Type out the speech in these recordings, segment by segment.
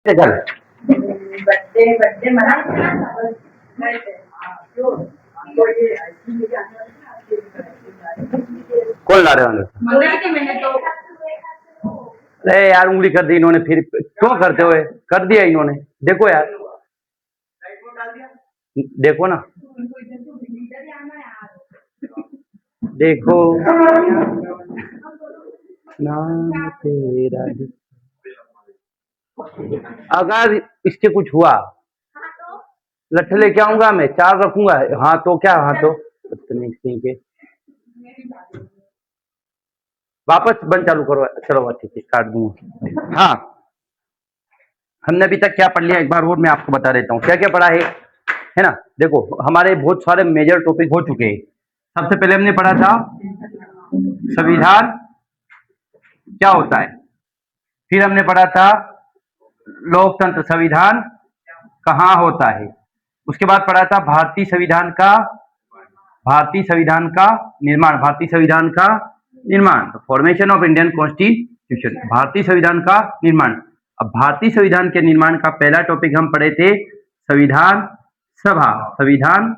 चल birthday birthday मनाया था बर्थडे कौन ला रहे हो अंदर? मंगाई थी मैंने तो अरे यार उंगली कर दी इन्होंने, फिर क्यों करते हुए कर दिया इन्होंने। देखो यार, देखो ना, देखो नाम तेरा अगर इसके कुछ हुआ लट्ठे लेके आऊंगा, मैं 4 रखूंगा। हाँ तो क्या, हाँ तो बदतमीज के वापस बंद चालू करो। चलो ठीक है, काट दूंगा। हाँ, हमने अभी तक क्या पढ़ लिया, एक बार और मैं आपको बता देता हूँ क्या क्या पढ़ा है ना। देखो हमारे बहुत सारे मेजर टॉपिक हो चुके हैं। सबसे पहले हमने पढ़ा था संविधान क्या होता है, फिर हमने पढ़ा था लोकतंत्र संविधान कहाँ होता है, उसके बाद पढ़ा था भारतीय संविधान का निर्माण, भारतीय संविधान का निर्माण, फॉर्मेशन ऑफ इंडियन कॉन्स्टिट्यूशन, भारतीय संविधान का निर्माण। अब भारतीय संविधान के निर्माण का पहला टॉपिक हम पढ़े थे संविधान सभा, संविधान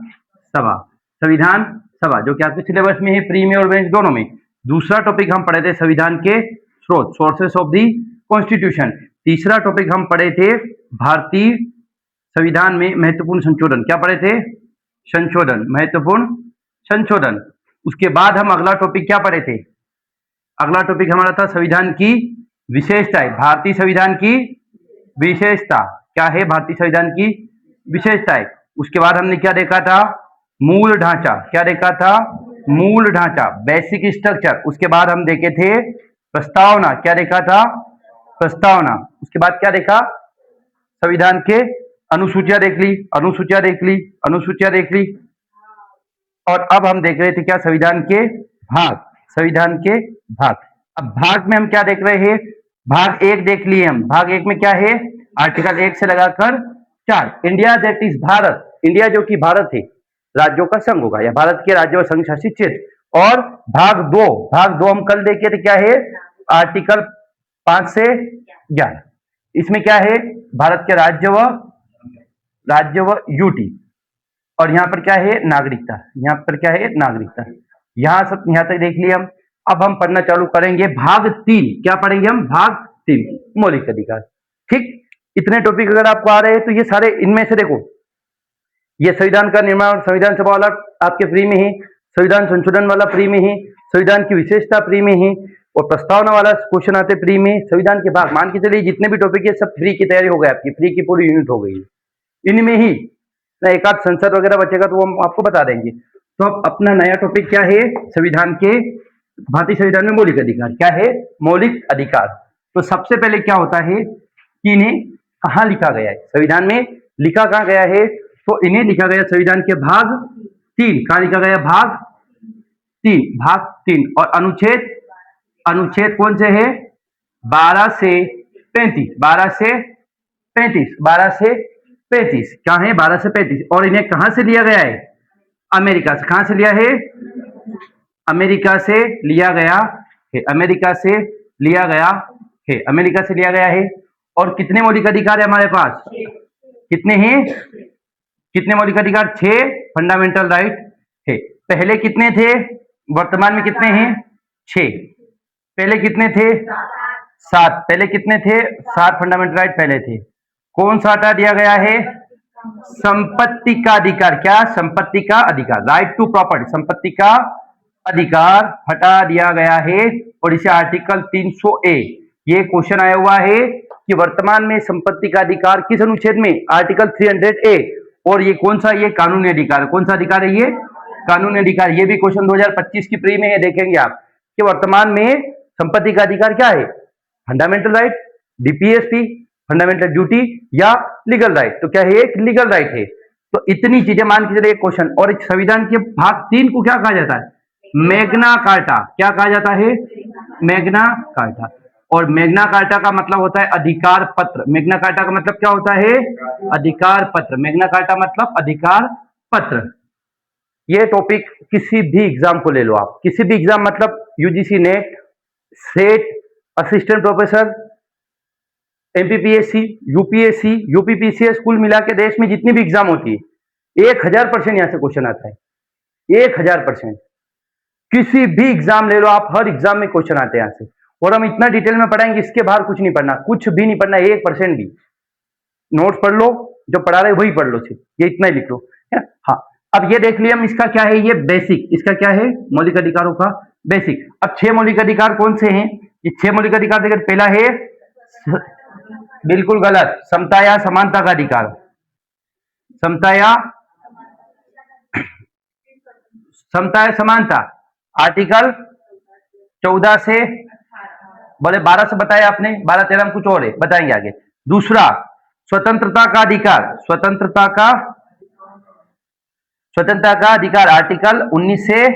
सभा, संविधान सभा जो कि आपके सिलेबस में है, प्री में और मेंस दोनों में। दूसरा टॉपिक हम पढ़े थे संविधान के स्रोत, सोर्सेस ऑफ द कॉन्स्टिट्यूशन। तीसरा टॉपिक हम पढ़े थे भारतीय संविधान में महत्वपूर्ण संशोधन, क्या पढ़े थे, संशोधन, महत्वपूर्ण संशोधन। उसके बाद हम अगला टॉपिक क्या पढ़े थे, अगला टॉपिक हमारा था संविधान की विशेषताएं, भारतीय संविधान की विशेषता क्या है, भारतीय संविधान की विशेषताएं। उसके बाद हमने क्या देखा था, मूल ढांचा, क्या देखा था, मूल ढांचा, बेसिक स्ट्रक्चर। उसके बाद हम देखे थे प्रस्तावना, क्या देखा था, प्रस्तावना। उसके बाद क्या देखा, संविधान के अनुसूचियां देख ली, अनुसूचियां देख ली, अनुसूचियां देख ली। और अब हम देख रहे थे क्या, संविधान के भाग, संविधान के भाग। अब भाग में हम क्या देख रहे हैं, भाग 1 देख लिए हम। भाग 1 में क्या है, आर्टिकल 1 से लगाकर 4, India that is Bharat, India जो कि भारत है, राज्यों का संघ होगा, या भारत के राज्य और संघ शासित क्षेत्र। और भाग 2, भाग 2 हम कल देखे थे, क्या है, आर्टिकल 5 से 11, इसमें क्या है, भारत के राज्य व यूटी। और यहाँ पर क्या है, नागरिकता, यहाँ पर क्या है, नागरिकता। यहाँ सब यहाँ तक देख लिया हम। अब हम पढ़ना चालू करेंगे भाग 3, क्या पढ़ेंगे हम, भाग 3, मौलिक अधिकार। ठीक, इतने टॉपिक अगर आपको आ रहे हैं तो ये सारे इनमें से देखो, ये संविधान का निर्माण संविधान सभा वाला आपके फ्री में ही, संविधान संशोधन वाला फ्री में ही, संविधान की विशेषता फ्री में ही, और प्रस्तावना वाला क्वेश्चन आते फ्री में। संविधान के भाग मान के चलिए जितने भी टॉपिक है सब फ्री की तैयारी हो गई आपकी, फ्री की पूरी यूनिट हो गई इनमें ही। एक आध संसद वगैरह बचेगा तो वो हम आपको बता देंगे। तो अब अपना नया टॉपिक क्या है, संविधान के, भारतीय संविधान में मौलिक अधिकार, क्या है, मौलिक अधिकार। तो सबसे पहले क्या होता है कि इन्हें कहाँ लिखा गया है, संविधान में लिखा कहाँ गया है, तो इन्हें लिखा गया संविधान के भाग 3, कहाँ लिखा गया, भाग 3, भाग 3। और अनुच्छेद, अनुच्छेद कौन से है, 12 से 35, 12 से 35, 12 से 35, क्या है, 12 से 35। और इन्हें कहां से लिया गया है, अमेरिका से। कहां से लिया है, अमेरिका से लिया गया है, अमेरिका से लिया गया है, अमेरिका से लिया गया है। और कितने मौलिक अधिकार है हमारे पास, कितने हैं, कितने मौलिक अधिकार, 6 फंडामेंटल राइट है। पहले कितने थे, वर्तमान में कितने हैं, 6, पहले कितने थे, 7, पहले कितने थे, 7 फंडामेंटल राइट पहले थे। कौन सा हटा दिया गया है, संपत्ति का अधिकार, क्या, संपत्ति का अधिकार, राइट टू प्रॉपर्टी, संपत्ति का अधिकार हटा दिया गया है। और इसे आर्टिकल 300A, ये क्वेश्चन आया हुआ है कि वर्तमान में संपत्ति का अधिकार किस अनुच्छेद में, आर्टिकल 300A। और ये कौन सा, ये कानूनी अधिकार, कौन सा अधिकार है, ये कानूनी अधिकार। ये भी क्वेश्चन 2025 की प्री में है, देखेंगे आप कि वर्तमान में संपत्ति का अधिकार क्या है, fundamental right, DPSP, fundamental duty, या लीगल राइट। तो क्या है, एक लीगल राइट है। तो इतनी चीजें मान के चलिए क्वेश्चन। और एक संविधान के भाग 3 को क्या कहा जाता है, मैग्ना कार्टा, क्या कहा जाता है, मैग्ना कार्टा। और मैग्ना कार्टा का मतलब होता है अधिकार पत्र, मैग्ना कार्टा का मतलब क्या होता है, अधिकार पत्र, मैग्ना कार्टा मतलब अधिकार पत्र। ये टॉपिक किसी भी एग्जाम को ले लो आप, किसी भी एग्जाम, मतलब UGC net, set, assistant professor, MPPSC, UPSC, UPPCS कुल मिला के देश में जितनी भी एग्जाम होती है 1000% यहाँ से क्वेश्चन आता है। 1000% किसी भी एग्जाम ले लो आप, हर एग्जाम में क्वेश्चन आते हैं यहाँ से। और हम इतना डिटेल में पढ़ाएंगे, इसके बाहर कुछ नहीं पढ़ना, कुछ भी नहीं पढ़ना, 1% भी। नोट्स पढ़ लो, जो पढ़ा रहे वही पढ़ लो, सिर्फ ये इतना ही लिख लो। हाँ, अब ये देख लिया हम, इसका क्या है, ये बेसिक, इसका क्या है, मौलिक अधिकारों का बेसिक। अब 6 मौलिक अधिकार कौन से हैं? ये 6 मौलिक अधिकार देखिए, पहला है बिल्कुल गलत, समता या समानता का अधिकार। समता या समानता, आर्टिकल 14 से, बोले 12 से बताया आपने, 12-13 में कुछ और है, बताएंगे आगे। दूसरा स्वतंत्रता का अधिकार, स्वतंत्रता का अधिकार आर्टिकल 19 से।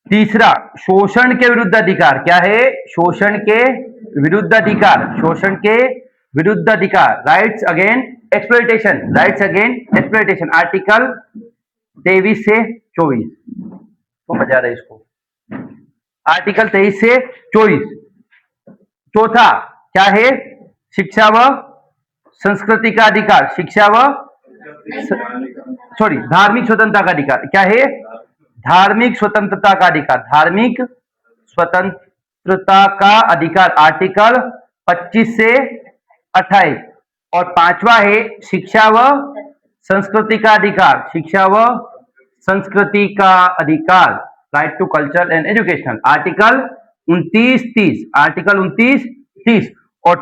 तीसरा शोषण के विरुद्ध अधिकार, क्या है, शोषण के विरुद्ध अधिकार, शोषण के विरुद्ध अधिकार, rights again exploitation, rights again exploitation, article 23 से 24। तो मजा आ रहा है इसको, आर्टिकल 23 से 24। चौथा क्या है, शिक्षा व संस्कृति का अधिकार, शिक्षा व धार्मिक स्वतंत्रता का अधिकार, क्या है, धार्मिक स्वतंत्रता का अधिकार, धार्मिक स्वतंत्रता का अधिकार, आर्टिकल 25 से 28। और पांचवा है शिक्षा व संस्कृति का अधिकार, शिक्षा व संस्कृति का अधिकार, right to culture and educational, article 29-30, article 29-30। और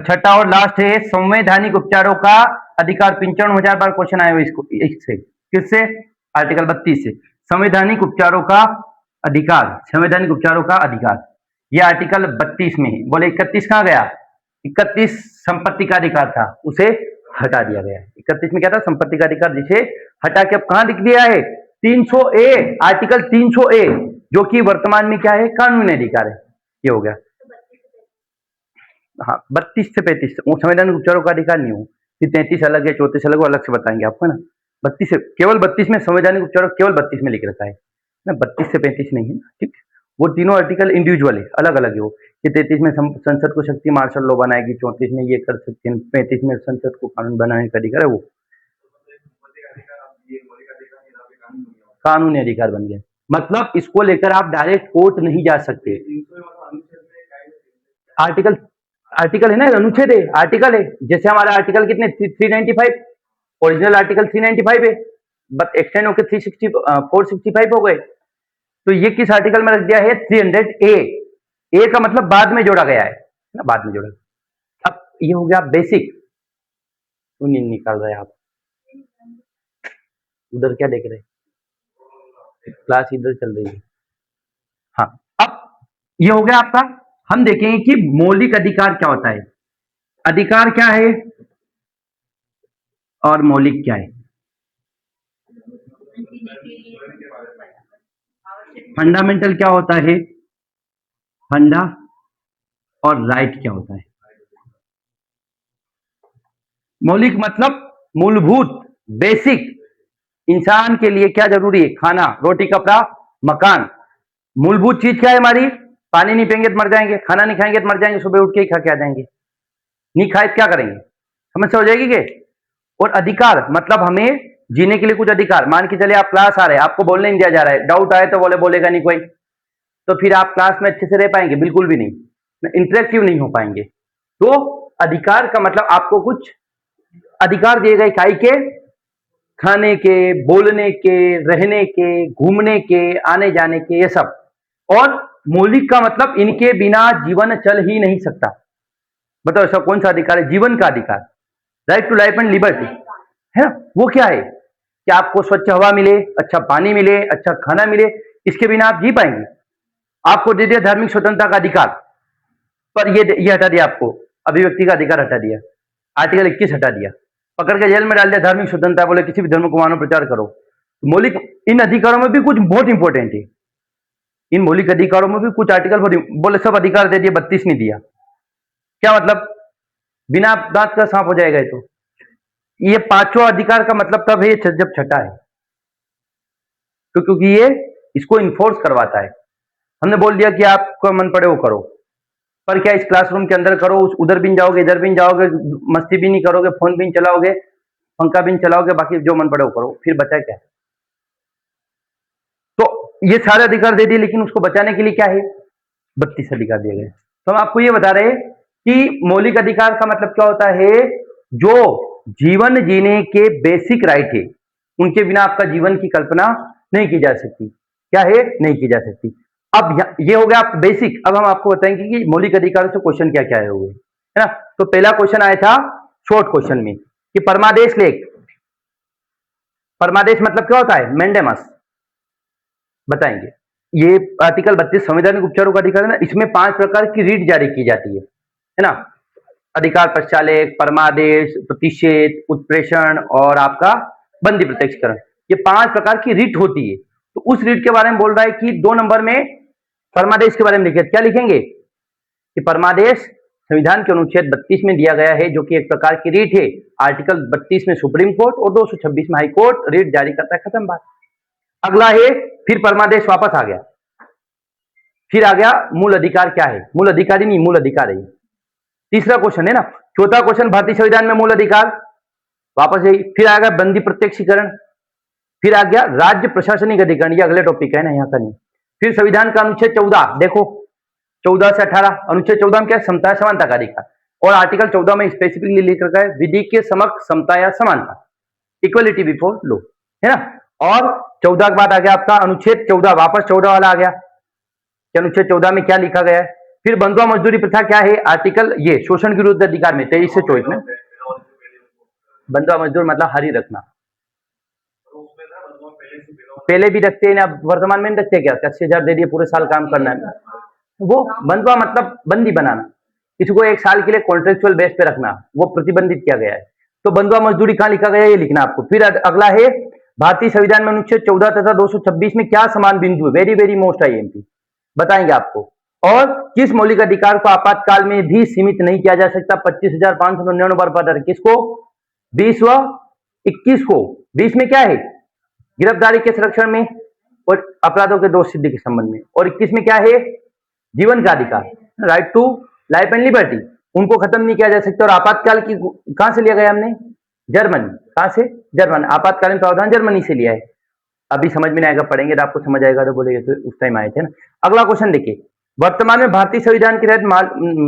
छठा और लास्ट है संवैधानिक उपचारों का अधिकार। 95,000 बार क्वेश्चन आए हुए इससे, किससे, आर्टिकल 32 से, संवैधानिक उपचारों का अधिकार, संवैधानिक उपचारों का अधिकार, यह आर्टिकल 32 में है। बोले 31 कहां गया, 31 संपत्ति का अधिकार था, उसे हटा दिया गया है। 31 में क्या था, संपत्ति का अधिकार, जिसे हटा के अब कहां लिख दिया है, 300A, आर्टिकल 300A, जो कि वर्तमान में क्या है, कानूनी अधिकार है। ये हो गया। हाँ, 32 से 35 वो संवैधानिक उपचारों का अधिकार नहीं हो, फिर 33 अलग है, 34 अलग, वो अलग से बताएंगे आपको ना। 32 से, केवल 32 में संवैधानिक उपचारों केवल 32 में लिख रखा है ना, 32 से 35 नहीं है, ठीक। वो तीनों आर्टिकल इंडिविजुअल है, अलग अलग है वो। ये 33 में संसद को शक्ति मार्शल लॉ बनाएगी, 34 में ये कर सकते हैं, 35 में संसद को कानून बनाने का अधिकार है, वो कानूनी अधिकार बन गया। मतलब इसको लेकर आप डायरेक्ट कोर्ट नहीं जा सकते। आर्टिकल है ना, अनुच्छेद है, आर्टिकल है। जैसे हमारा आर्टिकल कितने, 395, ओरिजिनल आर्टिकल 395 है, बट एक्सटेंड होकर 465 हो गए। तो ये किस आर्टिकल में रख दिया है, 300A। ए का मतलब बाद में जोड़ा गया है ना, बाद में जोड़ा। अब ये हो गया बेसिक। तो नींद निकाल रहे आप, उधर क्या देख रहे, क्लास इधर चल रही है। हाँ, अब ये हो गया आपका। हम देखेंगे कि मौलिक अधिकार क्या होता है, अधिकार क्या है और मौलिक क्या है। फंडामेंटल क्या होता है, फंडा, और राइट क्या होता है। मौलिक मतलब मूलभूत, बेसिक, इंसान के लिए क्या जरूरी है, खाना, रोटी, कपड़ा, मकान। मूलभूत चीज क्या है हमारी, पानी नहीं पियेंगे तो मर जाएंगे, खाना नहीं खाएंगे तो मर जाएंगे, सुबह उठ के ही खा के आ जाएंगे, नहीं खाए तो क्या करेंगे, समस्या हो जाएगी के। और अधिकार मतलब हमें जीने के लिए कुछ अधिकार। मान के चले आप क्लास आ रहे हैं, आपको बोलने नहीं दिया जा रहा है, डाउट आए तो बोलेगा नहीं कोई, तो फिर आप क्लास में अच्छे से रह पाएंगे, बिल्कुल भी नहीं, इंटरेक्टिव नहीं हो पाएंगे। तो अधिकार का मतलब आपको कुछ अधिकार दिए गए, काई के, खाने के, बोलने के, रहने के, घूमने के, आने जाने के, ये सब। और मौलिक का मतलब इनके बिना जीवन चल ही नहीं सकता। बताओ ऐसा कौन सा अधिकार है, जीवन का अधिकार, right to life and liberty, है ना। वो क्या है कि आपको स्वच्छ हवा मिले, अच्छा पानी मिले, अच्छा खाना मिले, इसके बिना आप जी पाएंगे। आपको दे दिया धार्मिक स्वतंत्रता का अधिकार, पर ये हटा दिया, आपको अभिव्यक्ति का अधिकार हटा दिया, आर्टिकल 21 हटा दिया, पकड़ के जेल में डाल दिया। धार्मिक स्वतंत्रता बोले किसी भी धर्म को मानो, प्रचार करो। मौलिक इन अधिकारों में भी कुछ बहुत इंपॉर्टेंट है, इन मौलिक अधिकारों में भी कुछ आर्टिकल बोले सब अधिकार दे दिए, 32 नहीं दिया। क्या मतलब, बिना दांत का सांप हो जाएगा। तो ये पांचवा अधिकार का मतलब तब है जब छठा है, तो क्योंकि ये इसको इन्फोर्स करवाता है। हमने बोल दिया कि आपको मन पड़े वो करो, पर क्या इस क्लासरूम के अंदर करो, उधर भी नहीं जाओगे, इधर भी नहीं जाओगे, मस्ती भी नहीं करोगे, फोन भी नहीं चलाओगे, पंखा भी नहीं चलाओगे, बाकी जो मन पड़े वो करो, फिर बचा क्या? तो ये सारे अधिकार दे दिए, लेकिन उसको बचाने के लिए क्या है? 32 अधिकार दिए गए। तो हम आपको ये बता रहे हैं कि मौलिक अधिकार का मतलब क्या होता है? जो जीवन जीने के बेसिक राइट है, उनके बिना आपका जीवन की कल्पना नहीं की जा सकती। क्या है? नहीं की जा सकती। अब ये हो गया आप बेसिक। अब हम आपको बताएंगे कि मौलिक अधिकारों से क्वेश्चन क्या क्या हुए, है ना? तो पहला क्वेश्चन आया था शॉर्ट क्वेश्चन में कि परमादेश लेख। परमादेश मतलब क्या होता है? मैंडेमस। बताएंगे। ये आर्टिकल 32 संवैधानिक उपचारों का अधिकार है ना, इसमें 5 प्रकार की रीट जारी की जाती है ना? अधिकार पश्चालेख, परमादेश, प्रतिषेध, उत्प्रेषण और आपका बंदी प्रत्यक्षकरण। ये 5 प्रकार की रीट होती है। तो उस रीट के बारे में बोल रहा है कि 2 नंबर में परमादेश के बारे में लिखे। क्या लिखेंगे? कि परमादेश संविधान के अनुच्छेद 32 में दिया गया है, जो कि एक प्रकार की रीट है। आर्टिकल 32 में सुप्रीम कोर्ट और 226 में हाई कोर्ट रीट जारी करता है। खत्म बात। अगला है, फिर परमादेश वापस आ गया, फिर आ गया मूल अधिकार। क्या है? मूल अधिकार ही नहीं, मूल अधिकार है। तीसरा क्वेश्चन है ना। चौथा क्वेश्चन, भारतीय संविधान में मूल अधिकार, वापस यही। फिर आ गया बंदी प्रत्यक्षीकरण, फिर आ गया राज्य प्रशासनिक अधिकरण, ये अगले टॉपिक है ना, यहाँ का नहीं। फिर संविधान का अनुच्छेद 14, देखो 14 से 18, अनुच्छेद 14 में क्या? समता समानता का अधिकार। और आर्टिकल 14 में स्पेसिफिकली लिख रखा है विधि के समक्ष समता या समानता, इक्वलिटी बिफोर लॉ, है ना? और 14 के बाद आ गया आपका अनुच्छेद 14, वापस 14 वाला आ गया कि अनुच्छेद 14 में क्या लिखा गया है। फिर बंधुआ मजदूरी प्रथा क्या है? आर्टिकल ये शोषण के विरुद्ध अधिकार में 23 से 24 में। बंधुआ मजदूर मतलब हरी रखना, पहले भी रखते हैं ना, वर्तमान में नहीं रखते क्या? 80,000 दे दिए, पूरे साल काम करना है, वो बंधुआ मतलब बंदी बनाना, किसी को 1 साल के लिए कॉन्ट्रेक्चुअल बेस पे रखना, वो प्रतिबंधित किया गया है। तो बंधुआ मजदूरी कहाँ लिखा गया है, ये लिखना आपको। फिर अगला है भारतीय संविधान में अनुच्छेद 14 तथा 226 में क्या समान बिंदु है? वेरी वेरी मोस्ट आईएमपी बताएंगे आपको। और किस मौलिक अधिकार को आपातकाल में भी सीमित नहीं किया जा सकता? 25,599 बार पढ़, किसको? 20 व 21 को। 20 में क्या है? गिरफ्तारी के संरक्षण में और अपराधों के दोष सिद्धि के संबंध में। और 21 में क्या है? जीवन का अधिकार, right to life and liberty, उनको खत्म नहीं किया जा सकता। और आपातकाल की कहां से लिया गया हमने? जर्मनी। कहां से? जर्मनी। आपातकालीन प्रावधान जर्मनी से लिया है। अभी समझ में नहीं आएगा, पढ़ेंगे तो आपको समझ आएगा, तो बोलेंगे तो उस टाइम आए थे ना। अगला क्वेश्चन देखिए, वर्तमान में भारतीय संविधान के तहत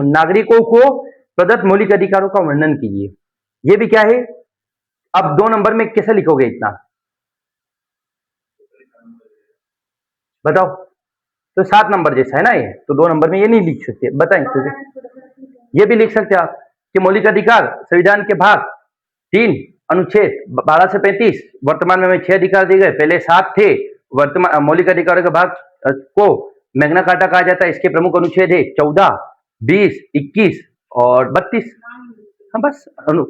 नागरिकों को प्रदत्त मौलिक अधिकारों का वर्णन कीजिए। ये भी क्या है? अब 2 नंबर में कैसे लिखोगे इतना बताओ? तो 7 नंबर जैसा है ना ये, तो 2 नंबर में ये नहीं लिख सकते, बताएं ये भी लिख सकते आप कि मौलिक अधिकार संविधान के भाग 3 अनुच्छेद 12 से 35, वर्तमान में 6 अधिकार दिए गए, पहले 7 थे। वर्तमान मौलिक अधिकारों के भाग को मैग्ना कार्टा कहा जाता है। इसके प्रमुख अनुच्छेद है 14, 20, 21 और 32। हाँ बस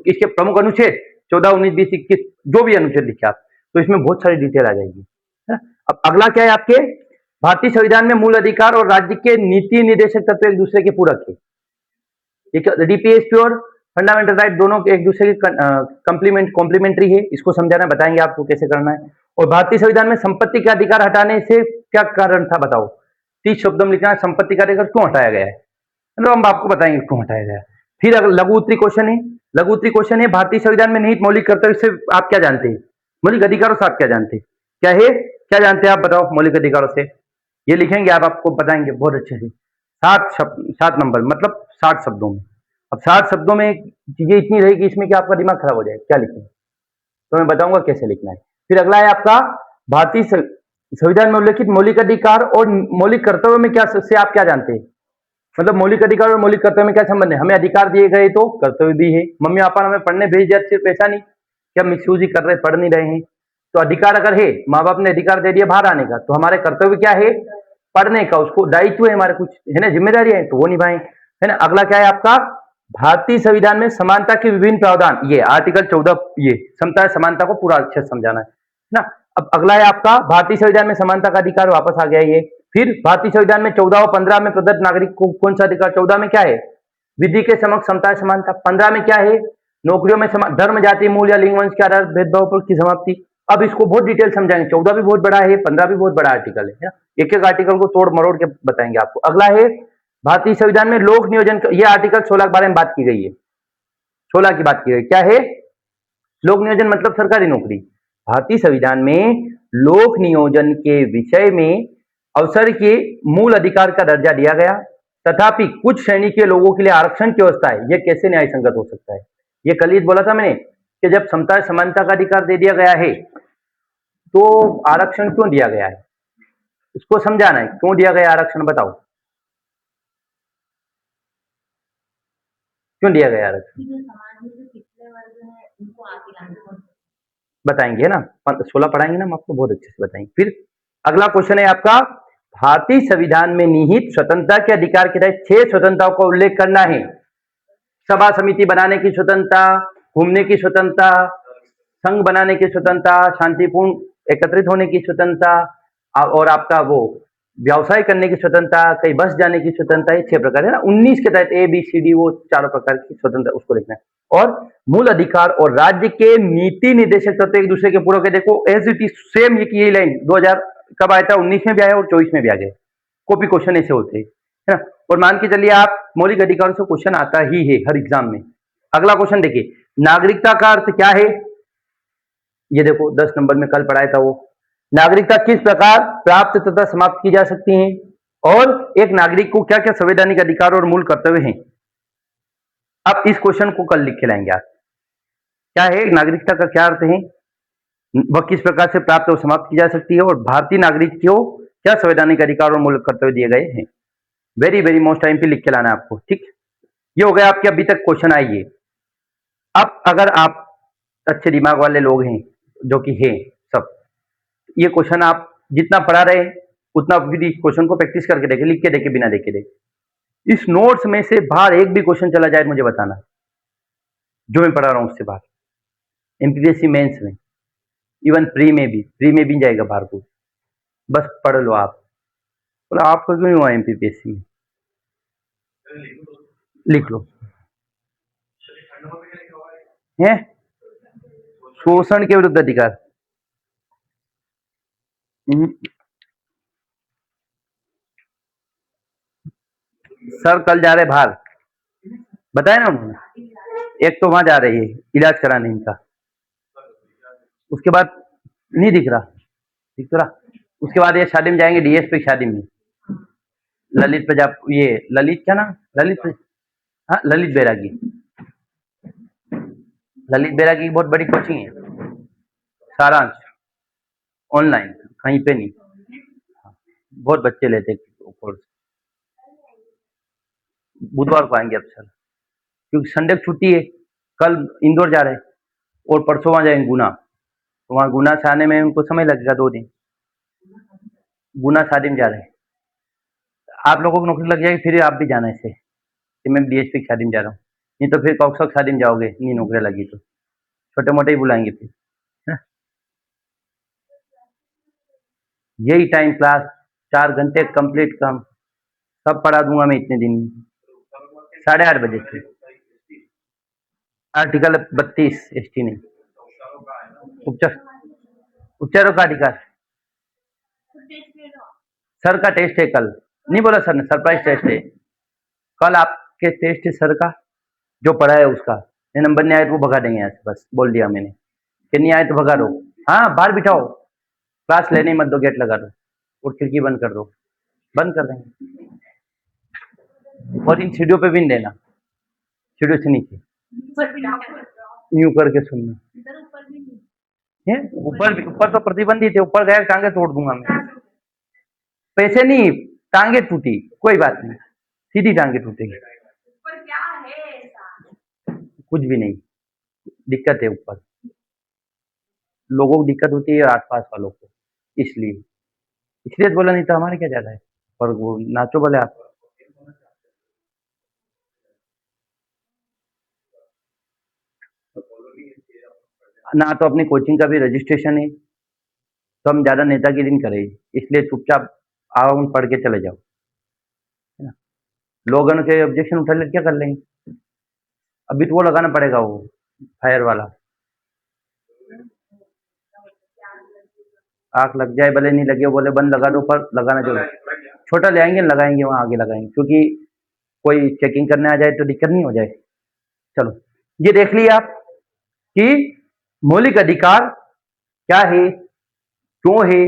इसके प्रमुख अनुच्छेद 14, 19, 20, 21, जो भी अनुच्छेद लिखे आप, तो इसमें बहुत सारी डिटेल आ जाएगी, है ना? अब अगला क्या है आपके? भारतीय संविधान में मूल अधिकार और राज्य के नीति निर्देशक तत्व एक दूसरे के पूरक है। डीपीएसपी और फंडामेंटल राइट दोनों एक दूसरे के कॉम्प्लीमेंट्री है। इसको समझाना बताएंगे आपको कैसे करना है। और भारतीय संविधान में संपत्ति का अधिकार हटाने से क्या कारण था बताओ? 30 शब्दों में लिखना है संपत्ति का अधिकार क्यों हटाया गया है, मतलब हम आपको बताएंगे क्यों हटाया गया है। फिर अगर लघु उत्तरी क्वेश्चन है, लघु उत्तरी क्वेश्चन है भारतीय संविधान में निहित मौलिक कर्तव्य से आप क्या जानते हैं? मौलिक अधिकारों से आप क्या जानते हैं? क्या है? क्या जानते हैं आप बताओ मौलिक अधिकारों से? ये लिखेंगे आप, आपको बताएंगे बहुत अच्छे से। 7 नंबर मतलब 60 शब्दों में। अब 60 शब्दों में चीजें इतनी रहेगी इसमें कि आपका दिमाग खराब हो जाए, क्या लिखें तो मैं बताऊंगा कैसे लिखना है। फिर अगला है आपका भारतीय संविधान में उल्लेखित मौलिक अधिकार और मौलिक कर्तव्य में क्या से आप क्या जानते हैं? मतलब मौलिक अधिकार और मौलिक कर्तव्य में क्या संबंध है? हमें अधिकार दिए गए तो कर्तव्य भी है। मम्मी पापा हमें पढ़ने भेज दिया, सिर्फ ऐसा नहीं कि हम मिसयूज ही कर रहे, पढ़ नहीं रहे हैं। तो अधिकार अगर है, माँ बाप ने अधिकार दे दिया बाहर आने का, तो हमारे कर्तव्य क्या है? पढ़ने का, उसको दायित्व है हमारे, कुछ है ना, जिम्मेदारी है, तो वो निभाएं, है ना। अगला क्या है आपका? भारतीय संविधान में समानता के विभिन्न प्रावधान, ये आर्टिकल 14, ये समता समानता को पूरा अच्छे से समझाना है ना। अब अगला है आपका भारतीय संविधान में समानता का अधिकार, वापस आ गया ये। फिर भारतीय संविधान में 14 और 15 में प्रदत्त नागरिक को कौन सा अधिकार? 14 में क्या है? विधि के समक्ष समता समानता। 15 में क्या है? नौकरियों में धर्म, जाति, मूल या लिंग, वंश के आधार भेदभाव पर की समाप्ति। अब इसको बहुत डिटेल समझाएंगे। 14 भी बहुत बड़ा है, 15 भी बहुत बड़ा आर्टिकल है ना। एक एक आर्टिकल को तोड़ मरोड़ के बताएंगे आपको। अगला है भारतीय संविधान में लोक नियोजन ये आर्टिकल 16 के बारे में बात की गई है। 16 की बात की गई, क्या है? लोक नियोजन मतलब सरकारी नौकरी। भारतीय संविधान में लोक नियोजन के विषय में अवसर के मूल अधिकार का दर्जा दिया गया, तथापि कुछ श्रेणी के लोगों के लिए आरक्षण की व्यवस्था है, यह कैसे न्याय संगत हो सकता है? ये कल ही बोला था मैंने कि जब समता समानता का अधिकार दे दिया गया है तो आरक्षण क्यों दिया गया है, इसको समझाना है। क्यों दिया गया आरक्षण, बताओ क्यों दिया गया आरक्षण? जो समाज में जो पिछले वर्ग है उनको आगे लाने को बताएंगे है ना, 16 पढ़ाएंगे ना हम आपको, बहुत अच्छे से बताएंगे। फिर अगला क्वेश्चन है आपका, भारतीय संविधान में निहित स्वतंत्रता के अधिकार के तहत 6 स्वतंत्रताओं का उल्लेख करना है। सभा समिति बनाने की स्वतंत्रता, घूमने की स्वतंत्रता, संघ बनाने की स्वतंत्रता, शांतिपूर्ण एकत्रित होने की स्वतंत्रता और आपका वो व्यवसाय करने की स्वतंत्रता, कहीं बस जाने की स्वतंत्रता, ये 6 प्रकार है ना। 19 के तहत ABCD वो चारों प्रकार की स्वतंत्रता उसको लिखना है। और मूल अधिकार और राज्य के नीति निर्देशक तत्व एक दूसरे के पूरक है। देखो एज इट इज सेम यही लाइन 2000 कब आया था, 19 में भी आया और 24 में भी आ गया। कॉपी क्वेश्चन ऐसे होते हैं, है ना। और मान के चलिए आप मौलिक अधिकारों से क्वेश्चन आता ही है हर एग्जाम में। अगला क्वेश्चन देखिए, नागरिकता का अर्थ क्या है? ये देखो 10 नंबर में कल पढ़ाया था वो। नागरिकता किस प्रकार प्राप्त तथा समाप्त की जा सकती है, और एक नागरिक को क्या क्या संवैधानिक अधिकार और मूल कर्तव्य हैं। अब इस क्वेश्चन को कल लिख के लाएंगे आप। क्या है नागरिकता का, क्या अर्थ है, वह किस प्रकार से प्राप्त और समाप्त की जा सकती है, और भारतीय नागरिक को क्या संवैधानिक अधिकार और मूल कर्तव्य दिए गए हैं। वेरी वेरी मोस्ट टाइम पे लिख के लाना है आपको, ठीक। ये हो गया आपके अभी तक क्वेश्चन आइए। अब अगर आप अच्छे दिमाग वाले लोग हैं, जो कि हैं सब, ये क्वेश्चन आप जितना पढ़ा रहे उतना भी क्वेश्चन को प्रैक्टिस करके देखे, लिख के देखे, बिना देखे देखे। इस नोट्स में से बाहर एक भी क्वेश्चन चला जाए मुझे बताना, जो मैं पढ़ा रहा हूं उससे बाहर। एमपीपीएससी मेंस में, इवन प्री में भी जाएगा बाहर को, बस पढ़ लो आप। बोला आपको क्यों नहीं हुआ एमपीपीएससी में, लिख लो। है शोषण के विरुद्ध अधिकार। सर कल जा रहे बाहर, बताया ना उन्होंने। एक तो वहां जा रही है इलाज कराने इनका, उसके बाद नहीं दिख रहा, दिख तो रहा। उसके बाद ये शादी में जाएंगे, डीएसपी शादी में, ललित प्रजाप, ये ललित क्या नाम, हाँ ललित बैरागी। ललित बैरागी की बहुत बड़ी कोचिंग है, सारांश ऑनलाइन, कहीं पे नहीं। बहुत बच्चे लेते कोर्स। बुधवार को आएंगे अब सर, क्योंकि संडे की छुट्टी है। कल इंदौर जा रहे हैं और परसों वहां जाएंगे गुना, तो वहां गुना से आने में उनको समय लगेगा 2 दिन। गुना शादी में जा रहे हैं, आप लोगों को नौकरी लग जाएगी, फिर आप भी जाना इससे कि मैं डीएसपी की शादी में जा रहा हूँ। नहीं तो फिर कौशक शादी में जाओगे, नहीं नौकरी लगी तो छोटे मोटे ही बुलाएंगे फिर, है? यही टाइम क्लास 4 घंटे कंप्लीट काम सब पढ़ा दूंगा मैं इतने दिन में। 8:30 बजे से आर्टिकल 32 ST नहीं, उपचार उपचारों का अधिकार। सर का टेस्ट है कल, नहीं बोला सर ने, सरप्राइज टेस्ट है कल आपके, टेस्ट है सर का, जो पढ़ा है उसका। नंबर नहीं आए तो वो भगा देंगे यहाँ से, बस बोल दिया मैंने कि नहीं आए तो भगा दो। हाँ बाहर बिठाओ, क्लास लेने मत दो, गेट लगा दो और खिड़की बंद कर दो, बंद कर देंगे। और इन सीढ़ियों पे भी नहीं देना, सीढ़ियों से नीचे यूं करके सुनना है। ऊपर तो प्रतिबंधित है, ऊपर गया टांगे तोड़ दूंगा मैं। पैसे नहीं, टांगे टूटी कोई बात नहीं, सीधी टांगे टूटेगी, कुछ भी नहीं। दिक्कत है ऊपर, लोगों को दिक्कत होती है आसपास वालों को, इसलिए इसलिए बोला, नहीं तो हमारे क्या ज्यादा है। और वो नाचो बोले आप, ना तो अपनी कोचिंग का भी रजिस्ट्रेशन है, तो हम ज्यादा नेतागिरी नहीं करें, इसलिए चुपचाप आओ पढ़ के चले जाओ, है ना। लोगों के ऑब्जेक्शन उठा ले क्या कर लेंगे, अभी तो वो लगाना पड़ेगा, वो फायर वाला। आग लग जाए भले नहीं लगे, बोले बंद लगा दो, पर लगाना जरूर। छोटा ले आएंगे, लगाएंगे वहां आगे लगाएंगे, क्योंकि कोई चेकिंग करने आ जाए तो दिक्कत नहीं हो जाए। चलो, ये देख लिया आप कि मौलिक अधिकार क्या है, क्यों है,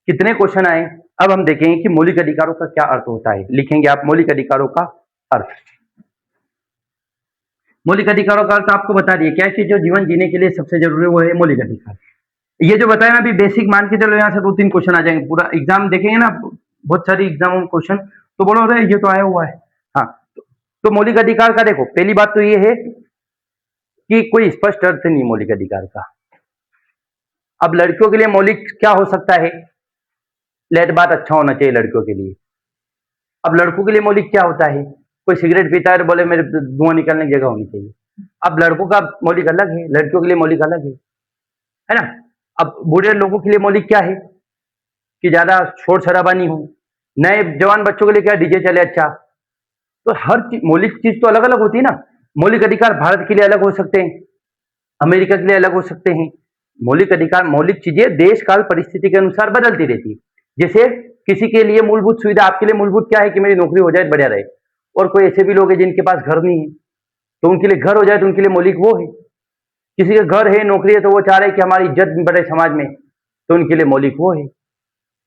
कितने क्वेश्चन आए। अब हम देखेंगे कि मौलिक अधिकारों का क्या अर्थ होता है। लिखेंगे आप मौलिक अधिकारों का अर्थ। मौलिक अधिकारों का अर्थ आपको बता दिए क्या है कि जो जीवन जीने के लिए सबसे जरूरी वो है मौलिक अधिकार। ये जो बताया ना अभी बेसिक मान के चलो, यहाँ से 2-3 क्वेश्चन आ जाएंगे। पूरा एग्जाम देखेंगे ना, बहुत सारी एग्जाम में क्वेश्चन तो बोलो रहे ये तो आया हुआ है। हाँ, तो मौलिक अधिकार का देखो, पहली बात तो ये है कि कोई स्पष्ट अर्थ नहीं मौलिक अधिकार का। अब लड़कियों के लिए मौलिक क्या हो सकता है, लेट बात अच्छा होना चाहिए लड़कियों के लिए। अब लड़कों के लिए मौलिक क्या होता है, कोई सिगरेट पीता है तो बोले मेरे धुआं निकलने की जगह होनी चाहिए। अब लड़कों का मौलिक अलग है, लड़कियों के लिए मौलिक अलग है ना। अब बूढ़े लोगों के लिए मौलिक क्या है कि ज्यादा शोर शराबा नहीं हो। नए जवान बच्चों के लिए क्या, डीजे चले अच्छा। तो हर मौलिक चीज तो अलग अलग होती है ना। मौलिक अधिकार भारत के लिए अलग हो सकते हैं, अमेरिका के लिए अलग हो सकते हैं। मौलिक अधिकार, मौलिक चीजें देश काल परिस्थिति के अनुसार बदलती रहती है। जैसे किसी के लिए मूलभूत सुविधा, आपके लिए मूलभूत क्या है कि मेरी नौकरी हो जाए बढ़िया रहे। और कोई ऐसे भी लोग हैं जिनके पास घर नहीं है, तो उनके लिए घर हो जाए तो उनके लिए मौलिक वो है। किसी के घर है, नौकरी है, तो वो चाह रहे कि हमारी इज्जत बढ़े समाज में, तो उनके लिए मौलिक वो है।